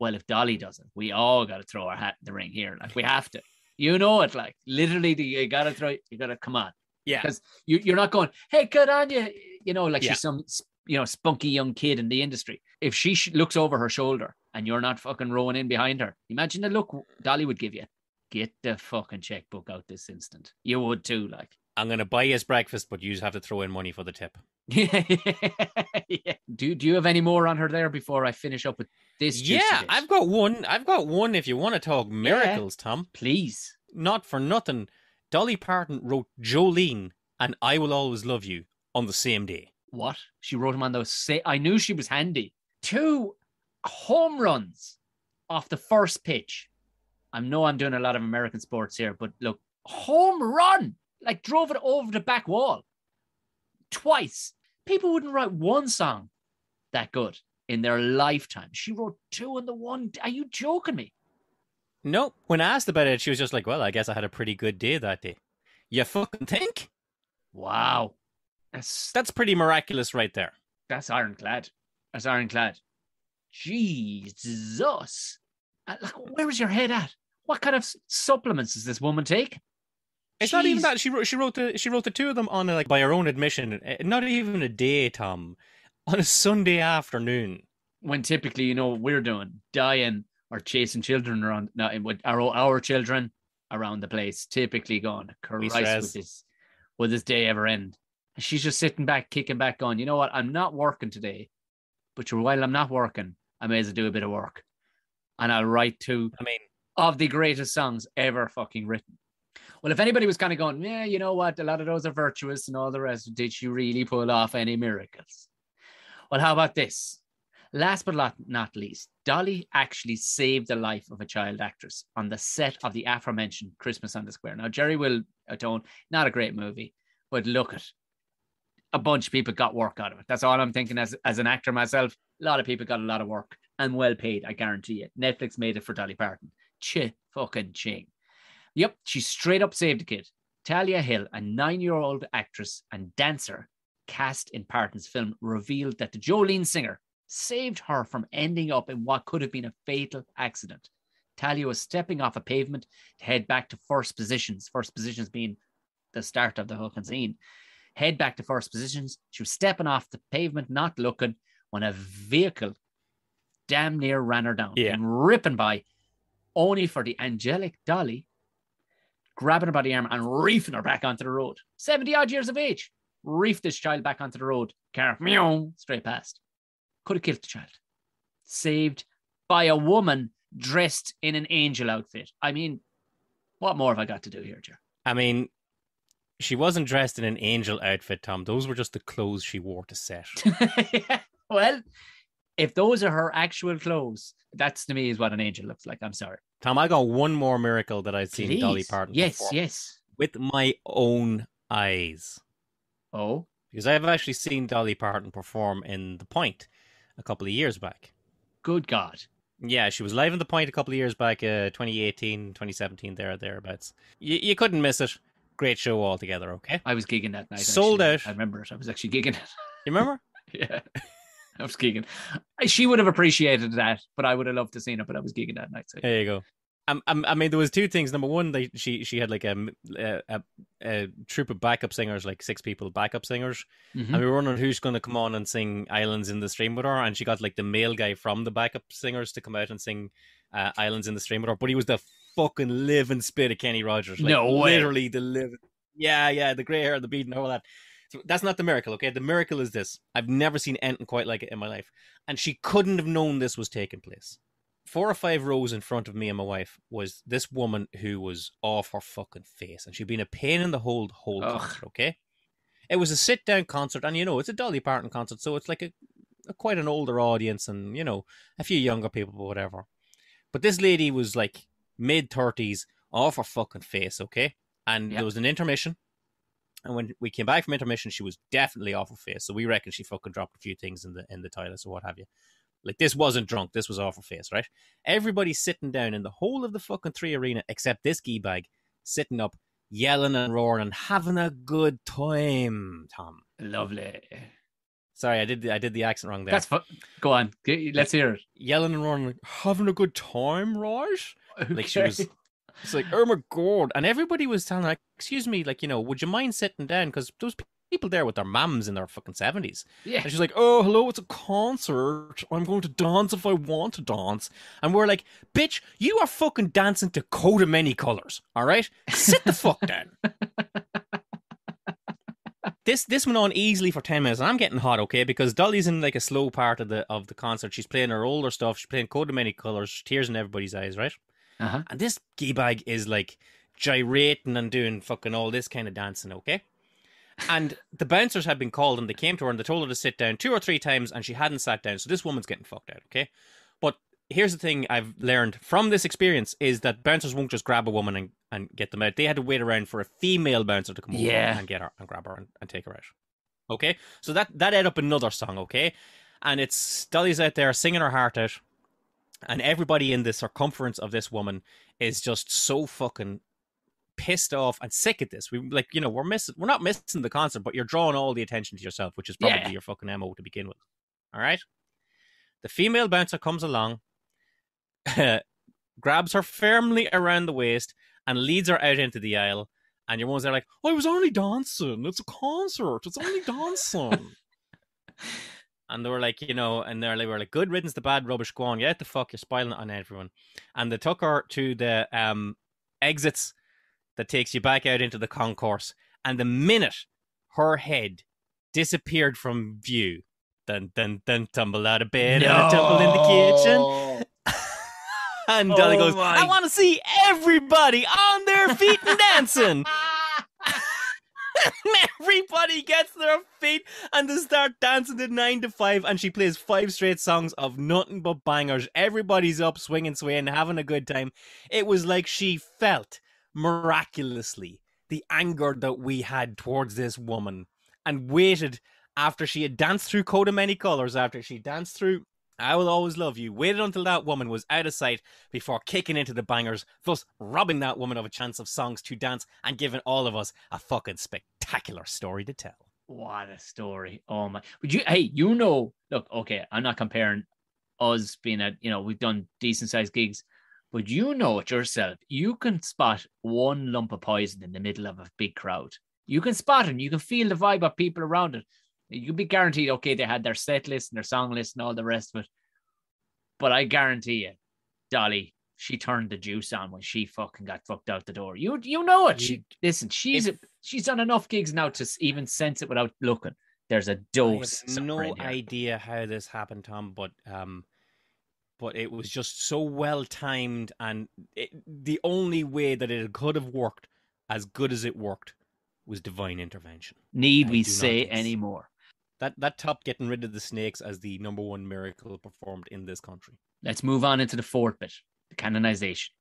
if Dolly does it, we all got to throw our hat in the ring here. Like, we have to. It, like, literally, you got to come on. Yeah. Because you're not going, hey, good on you. She's some, spunky young kid in the industry. If she looks over her shoulder and you're not fucking rowing in behind her, imagine the look Dolly would give you. Get the fucking checkbook out this instant. You would too, like. I'm going to buy you breakfast, but you have to throw in money for the tip. Yeah. Do you have any more on her there before I finish up with this? Yeah, I've got one if you want to talk miracles, Tom. Please. Not for nothing. Dolly Parton wrote Jolene and I Will Always Love You on the same day. What? She wrote them on those. I knew she was handy. 2 home runs off the first pitch. I know I'm doing a lot of American sports here, but look, home run, like drove it over the back wall twice. People wouldn't write one song that good in their lifetime. She wrote 2 in the one. Are you joking me? No. When asked about it, she was just like, well, I guess I had a pretty good day that day. You fucking think? Wow. That's pretty miraculous right there. That's ironclad. Jesus. Where was your head at? What kind of supplements does this woman take? It's not even that. She wrote the 2 of them on by her own admission, not even a day, Tom, on a Sunday afternoon. When typically, we're doing dying or chasing children around, with our children around the place, typically going, Christ, will this day ever end? And she's just sitting back, kicking back, going, you know what? I'm not working today, but while I'm not working, I may as well do a bit of work. And I'll write 2 of the greatest songs ever fucking written. Well, if anybody was kind of going, yeah, you know what? A lot of those are virtuous and all the rest. Did she really pull off any miracles? Well, how about this? Last but not least, Dolly actually saved the life of a child actress on the set of the aforementioned Christmas on the Square. Now, Jerry will atone, not a great movie, but look at a bunch of people got work out of it. That's all I'm thinking as an actor myself. A lot of people got a lot of work and well paid, I guarantee it. Netflix made it for Dolly Parton. Fucking ching. Yep, she straight up saved a kid. Talia Hill, a 9-year-old actress and dancer cast in Parton's film, revealed that the Jolene singer saved her from ending up in what could have been a fatal accident. Talia was stepping off a pavement to head back to first positions being the start of the fucking scene. Head back to first positions. She was stepping off the pavement, not looking, when a vehicle damn near ran her down and ripping by, only for the angelic Dolly grabbing her by the arm and reefing her back onto the road. 70 odd years of age. Reefed this child back onto the road. Car, straight past. Could have killed the child. Saved by a woman dressed in an angel outfit. I mean, what more have I got to do here, Jer? I mean, she wasn't dressed in an angel outfit, Tom. Those were just the clothes she wore to set. Yeah. Well, if those are her actual clothes, that's to me is what an angel looks like. I'm sorry. Tom, I got one more miracle that I've seen Dolly Parton perform. Yes. With my own eyes. Oh? Because I've actually seen Dolly Parton perform in The Point a couple of years back. Good God. Yeah, she was live in The Point a couple of years back, 2018, 2017, thereabouts. You couldn't miss it. Great show altogether, okay? I was gigging that night. Sold out. I remember it. I was actually gigging it. You remember? Yeah. I was gigging. She would have appreciated that, but I would have loved to see it, but I was gigging that night. So. There you go. I mean, there was two things. Number one, she had like a troop of backup singers, like 6 people backup singers, Mm-hmm. and we were wondering who's going to come on and sing "Islands in the Stream" with her. And she got like the male guy from the backup singers to come out and sing "Islands in the Stream" with her. But he was the fucking living spit of Kenny Rogers, like No way. literally the living. Yeah, the grey hair, the beard, and all that. So that's not the miracle, okay? The miracle is this: I've never seen anything quite like it in my life, and she couldn't have known this was taking place. 4 or 5 rows in front of me and my wife was this woman who was off her fucking face, and she'd been a pain in the whole concert, okay? It was a sit-down concert, and, it's a Dolly Parton concert, so it's like a quite an older audience and, a few younger people, but whatever. But this lady was, like, mid-30s, off her fucking face, okay? And there was an intermission, and when we came back from intermission, she was definitely off her face, so we reckon she fucking dropped a few things in the toilets or what have you. Like, this wasn't drunk. This was off her face, right? Everybody's sitting down in the whole of the fucking 3 Arena, except this geebag, sitting up, yelling and roaring and having a good time, Tom. Lovely. Sorry, I did the accent wrong there. That's fun. Go on. Let's hear it. Yelling and roaring, like, having a good time, right? Okay. Like, she was... It's like, oh my God. And everybody was telling her, excuse me, like, would you mind sitting down? Because those people there with their mums in their fucking 70s. Yeah. And she's like, oh, hello, it's a concert. I'm going to dance if I want to dance. And we're like, bitch, you are fucking dancing to Coat of Many Colors, all right? Sit the fuck down. This went on easily for 10 minutes, and I'm getting hot, okay? Because Dolly's in like a slow part of the concert. She's playing her older stuff. She's playing Coat of Many Colors, tears in everybody's eyes, right? Uh-huh. And this geebag is like gyrating and doing fucking all this kind of dancing, okay? And the bouncers had been called, and they came to her and they told her to sit down 2 or 3 times, and she hadn't sat down. So this woman's getting fucked out, okay? But here's the thing I've learned from this experience is that bouncers won't just grab a woman and get them out. They had to wait around for a female bouncer to come over and get her and grab her and take her out. Okay? So that ended up another song, okay? And it's Dolly's out there singing her heart out, and everybody in the circumference of this woman is just so fucking pissed off and sick at this. We're not missing the concert, but you're drawing all the attention to yourself, which is probably your fucking MO to begin with. All right? The female bouncer comes along, grabs her firmly around the waist, and leads her out into the aisle. And your ones are like, I was only dancing. It's a concert. It's only dancing. And they were like, and they were like, good riddance, the bad rubbish, go on. Get the fuck, you're spoiling it on everyone. And they took her to the exits that takes you back out into the concourse. And the minute her head disappeared from view, dun, tumble out of bed and tumble in the kitchen. And Dolly goes, I want to see everybody on their feet and dancing. Everybody gets their feet and they start dancing to 9 to 5, and she plays 5 straight songs of nothing but bangers. Everybody's up swinging, swaying, having a good time. It was like she felt miraculously the anger that we had towards this woman and waited after she had danced through Coat of Many Colors, after she danced through I Will Always Love You, waited until that woman was out of sight before kicking into the bangers, thus robbing that woman of a chance of songs to dance and giving all of us a fucking spectacular story to tell. What a story. Oh my. Would you, look, okay, I'm not comparing us being we've done decent sized gigs, but it yourself. You can spot one lump of poison in the middle of a big crowd. You can spot it. You can feel the vibe of people around it. You can be guaranteed, okay, they had their set list and their song list and all the rest of it. But I guarantee you, Dolly, she turned the juice on when she fucking got fucked out the door. You know it. She's done enough gigs now to even sense it without looking. There's a dose. I have no idea how this happened, Tom, but it was just so well timed, and the only way that it could have worked as good as it worked was divine intervention. Need we say any more? That topped getting rid of the snakes as the number one miracle performed in this country. Let's move on into the fourth bit, the canonization.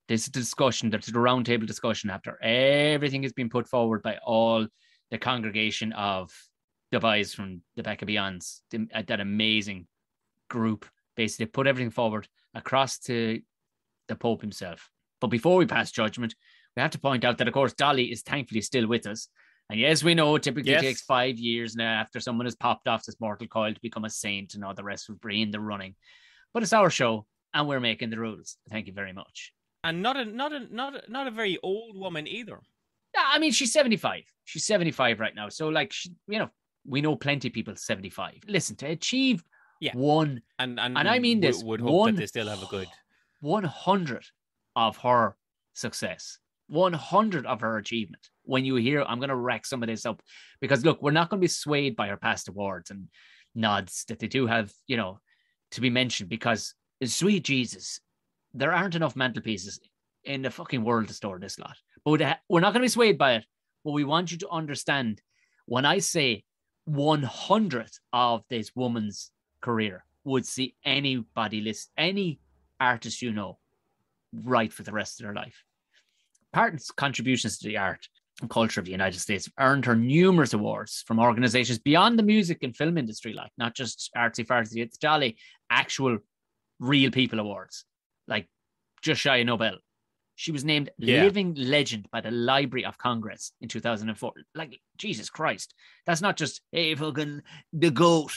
This is the discussion, there's the roundtable discussion after everything has been put forward by all the congregation of the boys from the Becca Beyonds, that amazing group. Basically, put everything forward across to the Pope himself. But before we pass judgment, we have to point out that, of course, Dolly is thankfully still with us. And yes, we know it typically takes 5 years now after someone has popped off this mortal coil to become a saint and all the rest will be in the running. But it's our show and we're making the rules. Thank you very much. And not a very old woman either. Yeah, I mean, she's 75. She's 75 right now. So, like, we know plenty of people 75. Listen, to achieve one, and I mean this, would hope that they still have a good 100 of her success, 100 of her achievement. When you hear, I'm going to rack some of this up because, look, we're not going to be swayed by her past awards and nods that they do have, to be mentioned because, sweet Jesus, there aren't enough mantelpieces in the fucking world to store this lot. But we're not going to be swayed by it. But we want you to understand when I say 100th of this woman's career would see anybody list, any artist right for the rest of their life. Parton's contributions to the art and culture of the United States earned her numerous awards from organizations beyond the music and film industry, like not just artsy-fartsy, it's jolly, actual real people awards, like just shy of Nobel. She was named Living Legend by the Library of Congress in 2004. Like, Jesus Christ. That's not just, hey, fucking the GOAT,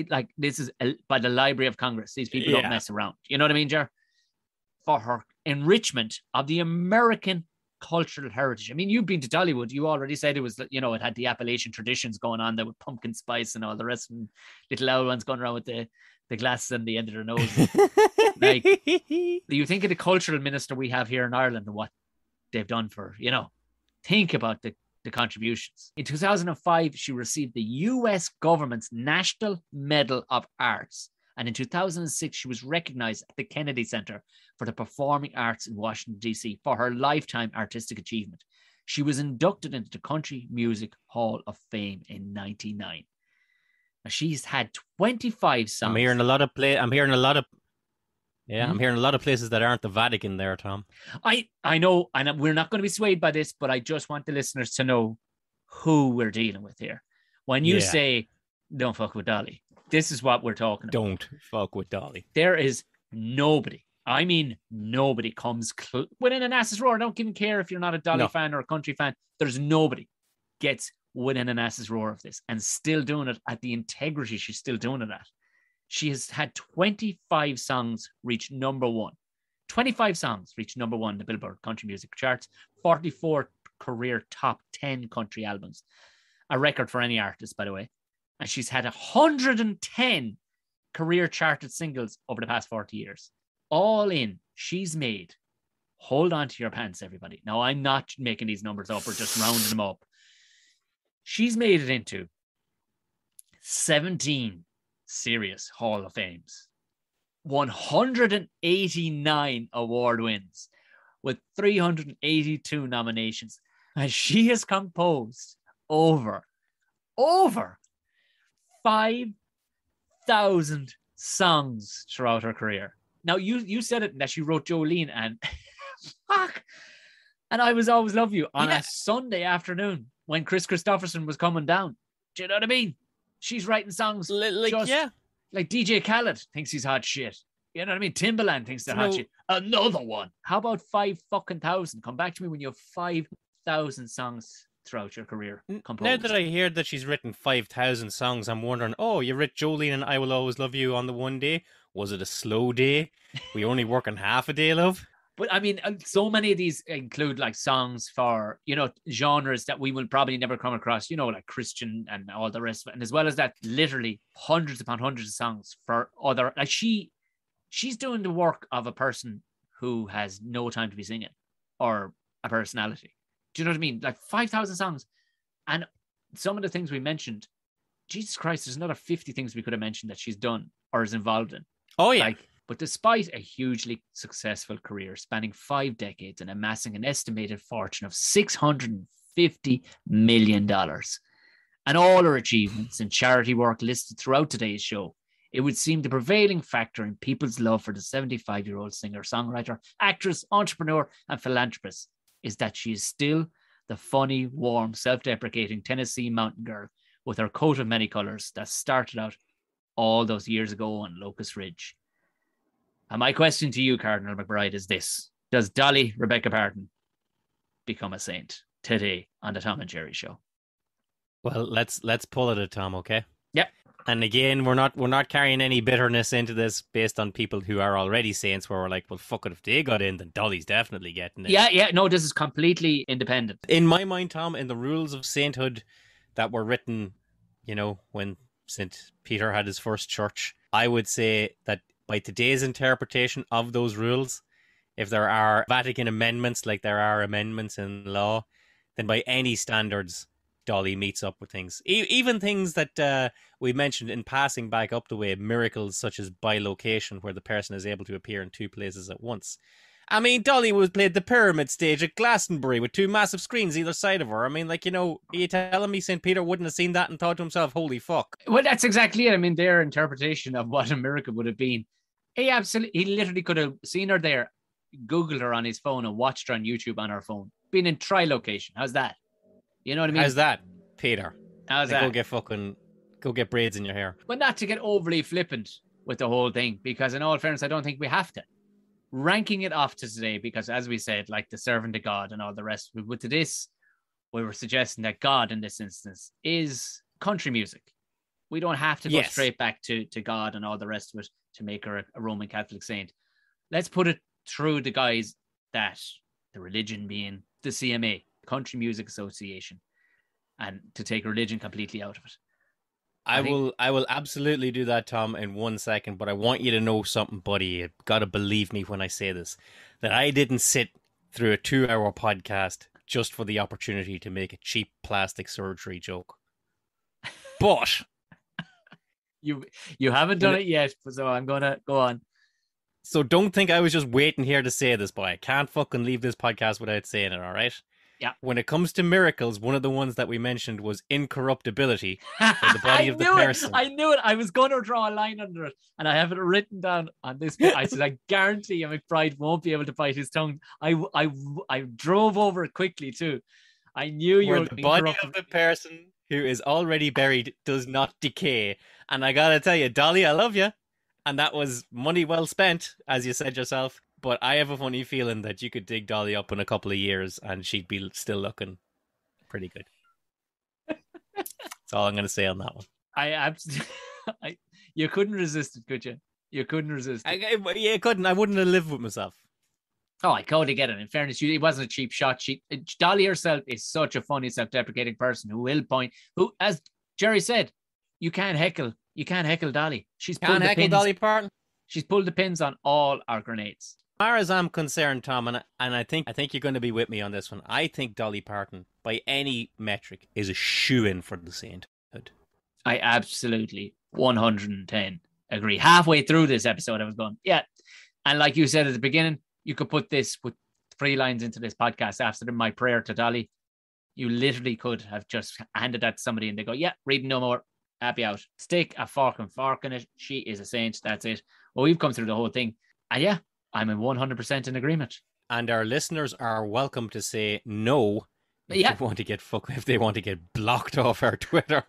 like, this is by the Library of Congress. These people don't mess around. You know what I mean, Jar? For her enrichment of the American cultural heritage. I mean, you've been to Dollywood. You already said it was, it had the Appalachian traditions going on there with pumpkin spice and all the rest, and little old ones going around with the glasses on the end of their nose. Like, you think of the cultural minister we have here in Ireland and what they've done for, think about the contributions. In 2005, she received the US government's National Medal of Arts. And in 2006, she was recognized at the Kennedy Center for the Performing Arts in Washington, D.C. for her lifetime artistic achievement. She was inducted into the Country Music Hall of Fame in 1999. Now, she's had 25 songs. I'm hearing a lot of places that aren't the Vatican there, Tom. I know, and we're not going to be swayed by this, but I just want the listeners to know who we're dealing with here. When you say, don't fuck with Dolly, this is what we're talking about. Don't fuck with Dolly. There is nobody, I mean nobody comes within an ass's roar. I don't even care if you're not a Dolly fan or a country fan. There's nobody gets within an ass's roar of this and still doing it at the integrity she's still doing it at. She has had 25 songs reach number one. 25 songs reach number one in the Billboard country music charts. 44 career top 10 country albums. A record for any artist, by the way. And she's had 110 career charted singles over the past 40 years. All in, she's made, hold on to your pants, everybody. Now, I'm not making these numbers up or just rounding them up. She's made it into 17 serious Hall of Fames, 189 award wins with 382 nominations. And she has composed over 5,000 songs throughout her career. Now, you said it that she wrote Jolene, and fuck. And I Was Always Love You on a Sunday afternoon when Chris Christopherson was coming down. Do you know what I mean? She's writing songs like DJ Khaled thinks he's hot shit. You know what I mean? Timbaland thinks they're hot shit. Another one. How about 5,000? Come back to me when you have 5,000 songs throughout your career composed. Now that I hear that she's written 5,000 songs, I'm wondering, you wrote Jolene and I Will Always Love You on the one day. Was it a slow day? We only working half a day, love? But I mean, so many of these include like songs for, genres that we will probably never come across, like Christian and all the rest of it. And as well as that, literally hundreds upon hundreds of songs for other, like she's doing the work of a person who has no time to be singing or a personality. Do you know what I mean? Like 5,000 songs. And some of the things we mentioned, Jesus Christ, there's another 50 things we could have mentioned that she's done or is involved in. Oh, yeah. But despite a hugely successful career spanning 5 decades and amassing an estimated fortune of $650 million, and all her achievements and charity work listed throughout today's show, it would seem the prevailing factor in people's love for the 75-year-old singer, songwriter, actress, entrepreneur, and philanthropist is that she is still the funny, warm, self-deprecating Tennessee mountain girl with her coat of many colors that started out all those years ago on Locust Ridge. And my question to you, Cardinal McBride, is this. Does Dolly Rebecca Parton become a saint today on the Tom and Jerry Show? Well, let's pull it at Tom, okay? Yep. And again, we're not carrying any bitterness into this based on people who are already saints, where we're like, well, fuck it, if they got in, then Dolly's definitely getting in. Yeah. No, this is completely independent. In my mind, Tom, in the rules of sainthood that were written, when St. Peter had his first church, I would say that by today's interpretation of those rules, if there are Vatican amendments like there are amendments in law, then by any standards, Dolly meets up with things. Even things that we mentioned in passing back up the way, miracles such as bilocation, where the person is able to appear in two places at once. I mean, Dolly played the pyramid stage at Glastonbury with two massive screens either side of her. I mean, are you telling me St. Peter wouldn't have seen that and thought to himself, holy fuck? Well, that's exactly it. I mean, their interpretation of what a miracle would have been. He literally could have seen her there, Googled her on his phone and watched her on YouTube on her phone. Been in trilocation. How's that? You know what I mean? How's that, Peter? How's that? Go get braids in your hair. But not to get overly flippant with the whole thing, because in all fairness, I don't think we have to. Ranking it off to today, because as we said, like the servant of God and all the rest, but to this, we were suggesting that God in this instance is country music. We don't have to go straight back to God and all the rest of it to make her a Roman Catholic saint. Let's put it through the guise that the religion being the CMA, Country Music Association, and to take religion completely out of it. I will absolutely do that, Tom, in 1 second, but I want you to know something, buddy. You've got to believe me when I say this, that I didn't sit through a 2-hour podcast just for the opportunity to make a cheap plastic surgery joke. But you haven't done it yet, so I'm going to go on. So don't think I was just waiting here to say this, but I can't fucking leave this podcast without saying it, all right? Yeah. When it comes to miracles, one of the ones that we mentioned was incorruptibility for the body of the person. I knew it. I was going to draw a line under it, and I have it written down on this. I said, I guarantee you McBride won't be able to bite his tongue. I drove over it quickly, too. I knew you were the body of the person who is already buried does not decay. And I got to tell you, Dolly, I love you. And that was money well spent, as you said yourself. But I have a funny feeling that you could dig Dolly up in a couple of years and she'd be still looking pretty good. That's all I'm going to say on that one. You couldn't resist it, could you? You couldn't resist it. I couldn't. I wouldn't have lived with myself. Oh, I totally get it. In fairness, it wasn't a cheap shot. Dolly herself is such a funny, self-deprecating person who, as Jerry said, you can't heckle Dolly. She's pulled the pins. Dolly Parton. She's pulled the pins on all our grenades. As far as I'm concerned, Tom, and I think you're going to be with me on this one. I think Dolly Parton, by any metric, is a shoo-in for the sainthood. I absolutely 110 agree. Halfway through this episode, I was going, yeah. And like you said at the beginning, you could put this with 3 lines into this podcast after my prayer to Dolly. You literally could have just handed that to somebody and they go, yeah, reading no more. Happy out. Stick a fork in it. She is a saint. That's it. Well, we've come through the whole thing. And yeah, I'm in 100% in agreement. And our listeners are welcome to say no if they want to get blocked off our Twitter.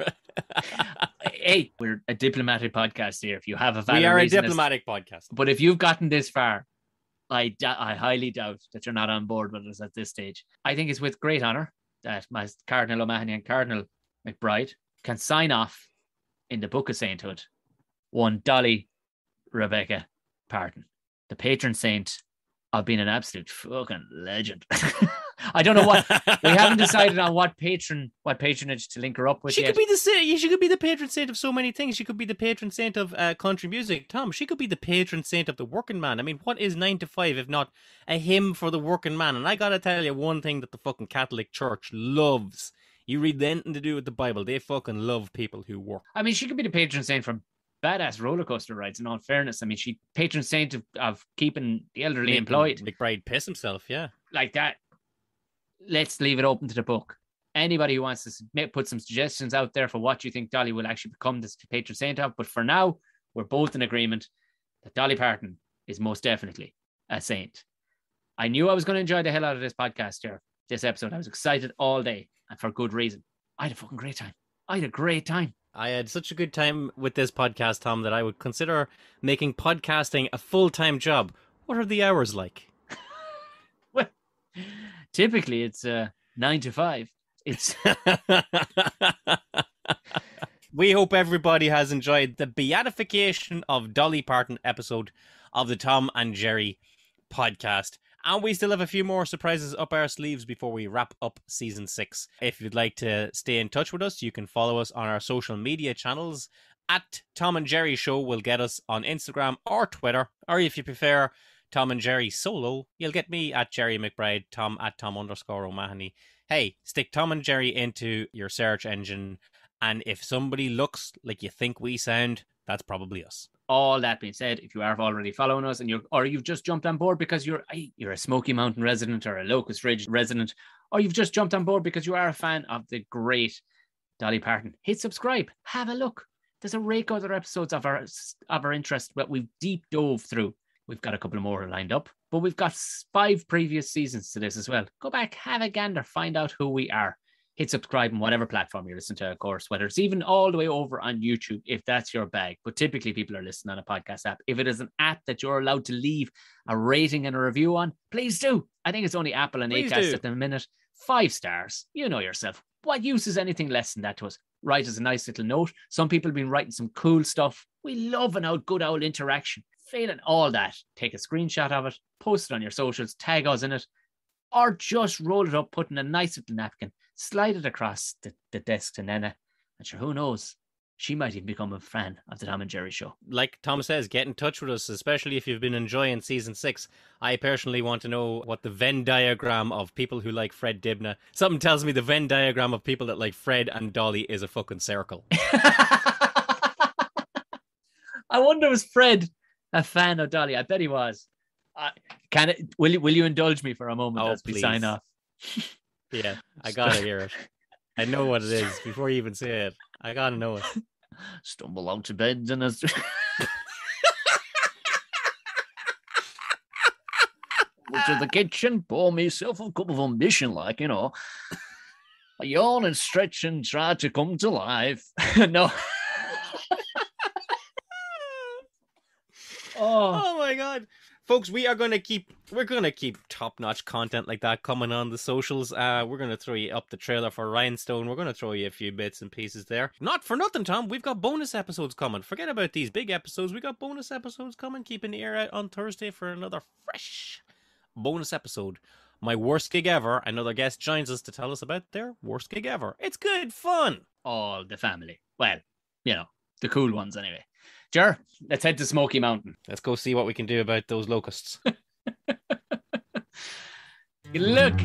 Hey, we're a diplomatic podcast here. If you have a valid we are a diplomatic podcast. But if you've gotten this far, I highly doubt that you're not on board with us at this stage. I think it's with great honour that my Cardinal O'Mahony and Cardinal McBride can sign off in the Book of Sainthood one Dolly Rebecca Parton, the patron saint of being an absolute fucking legend. I don't know what we haven't decided on what patronage to link her up with. She could be the patron saint of so many things. She could be the patron saint of country music, Tom. She could be the patron saint of the working man. I mean, what is 9 to 5 if not a hymn for the working man? And I gotta tell you one thing that the fucking Catholic Church loves. You read anything to do with the Bible, they fucking love people who work. I mean, she could be the patron saint from badass roller coaster rides, in all fairness. I mean, she patron saint of keeping the elderly employed. McBride piss himself, yeah. Like that. Let's leave it open to the book. Anybody who wants to put some suggestions out there for what you think Dolly will actually become this patron saint of. But for now, we're both in agreement that Dolly Parton is most definitely a saint. I knew I was going to enjoy the hell out of this podcast here, this episode. I was excited all day, and for good reason. I had a fucking great time. I had such a good time with this podcast, Tom, that I would consider making podcasting a full-time job. What are the hours like? Well, typically it's 9 to 5. It's We hope everybody has enjoyed the Beatification of Dolly Parton episode of the Tom and Jerry podcast. And we still have a few more surprises up our sleeves before we wrap up season 6. If you'd like to stay in touch with us, you can follow us on our social media channels. At Tom and Jerry Show will get us on Instagram or Twitter. Or if you prefer Tom and Jerry solo, you'll get me at Jerry McBride, Tom at Tom_O'Mahony. Hey, stick Tom and Jerry into your search engine, and if somebody looks like you think we sound, that's probably us. All that being said, if you are already following us and you've just jumped on board because you're a Smoky Mountain resident or a Locust Ridge resident, or you've just jumped on board because you are a fan of the great Dolly Parton, hit subscribe, have a look. There's a rake other episodes of our interest that we've deep dove through. We've got a couple more lined up, but we've got 5 previous seasons to this as well. Go back, have a gander, find out who we are. Hit subscribe on whatever platform you're listening to, of course, whether it's even all the way over on YouTube, if that's your bag. But typically people are listening on a podcast app. If it is an app that you're allowed to leave a rating and a review on, please do. I think it's only Apple and Acast at the minute. 5 stars. You know yourself. What use is anything less than that to us? Write us a nice little note. Some people have been writing some cool stuff. We love an good old interaction. Failing all that, take a screenshot of it, post it on your socials, tag us in it, or just roll it up, put in a nice little napkin, slide it across the desk to Nana, and sure, who knows? She might even become a fan of the Tom and Jerry Show. Like Tom says, get in touch with us, especially if you've been enjoying season 6. I personally want to know what the Venn diagram of people who like Fred Dibnah. Something tells me the Venn diagram of people that like Fred and Dolly is a fucking circle. I wonder, was Fred a fan of Dolly? I bet he was. Will you indulge me for a moment as we sign off? Yeah, I gotta hear it. I know what it is before you even say it. I gotta know it. Stumble out to bed and go to the kitchen, pour myself a cup of ambition, like, you know. I yawn and stretch and try to come to life. No. Oh my god. Folks, we're gonna keep top-notch content like that coming on the socials. We're gonna throw you up the trailer for Rhinestone. We're gonna throw you a few bits and pieces there. Not for nothing, Tom. We've got bonus episodes coming. Forget about these big episodes. We got bonus episodes coming. Keep an ear out on Thursday for another fresh bonus episode. My worst gig ever. Another guest joins us to tell us about their worst gig ever. It's good fun. All the family. Well, you know, the cool ones anyway. Sure, let's head to Smoky Mountain. Let's go see what we can do about those locusts. Good luck.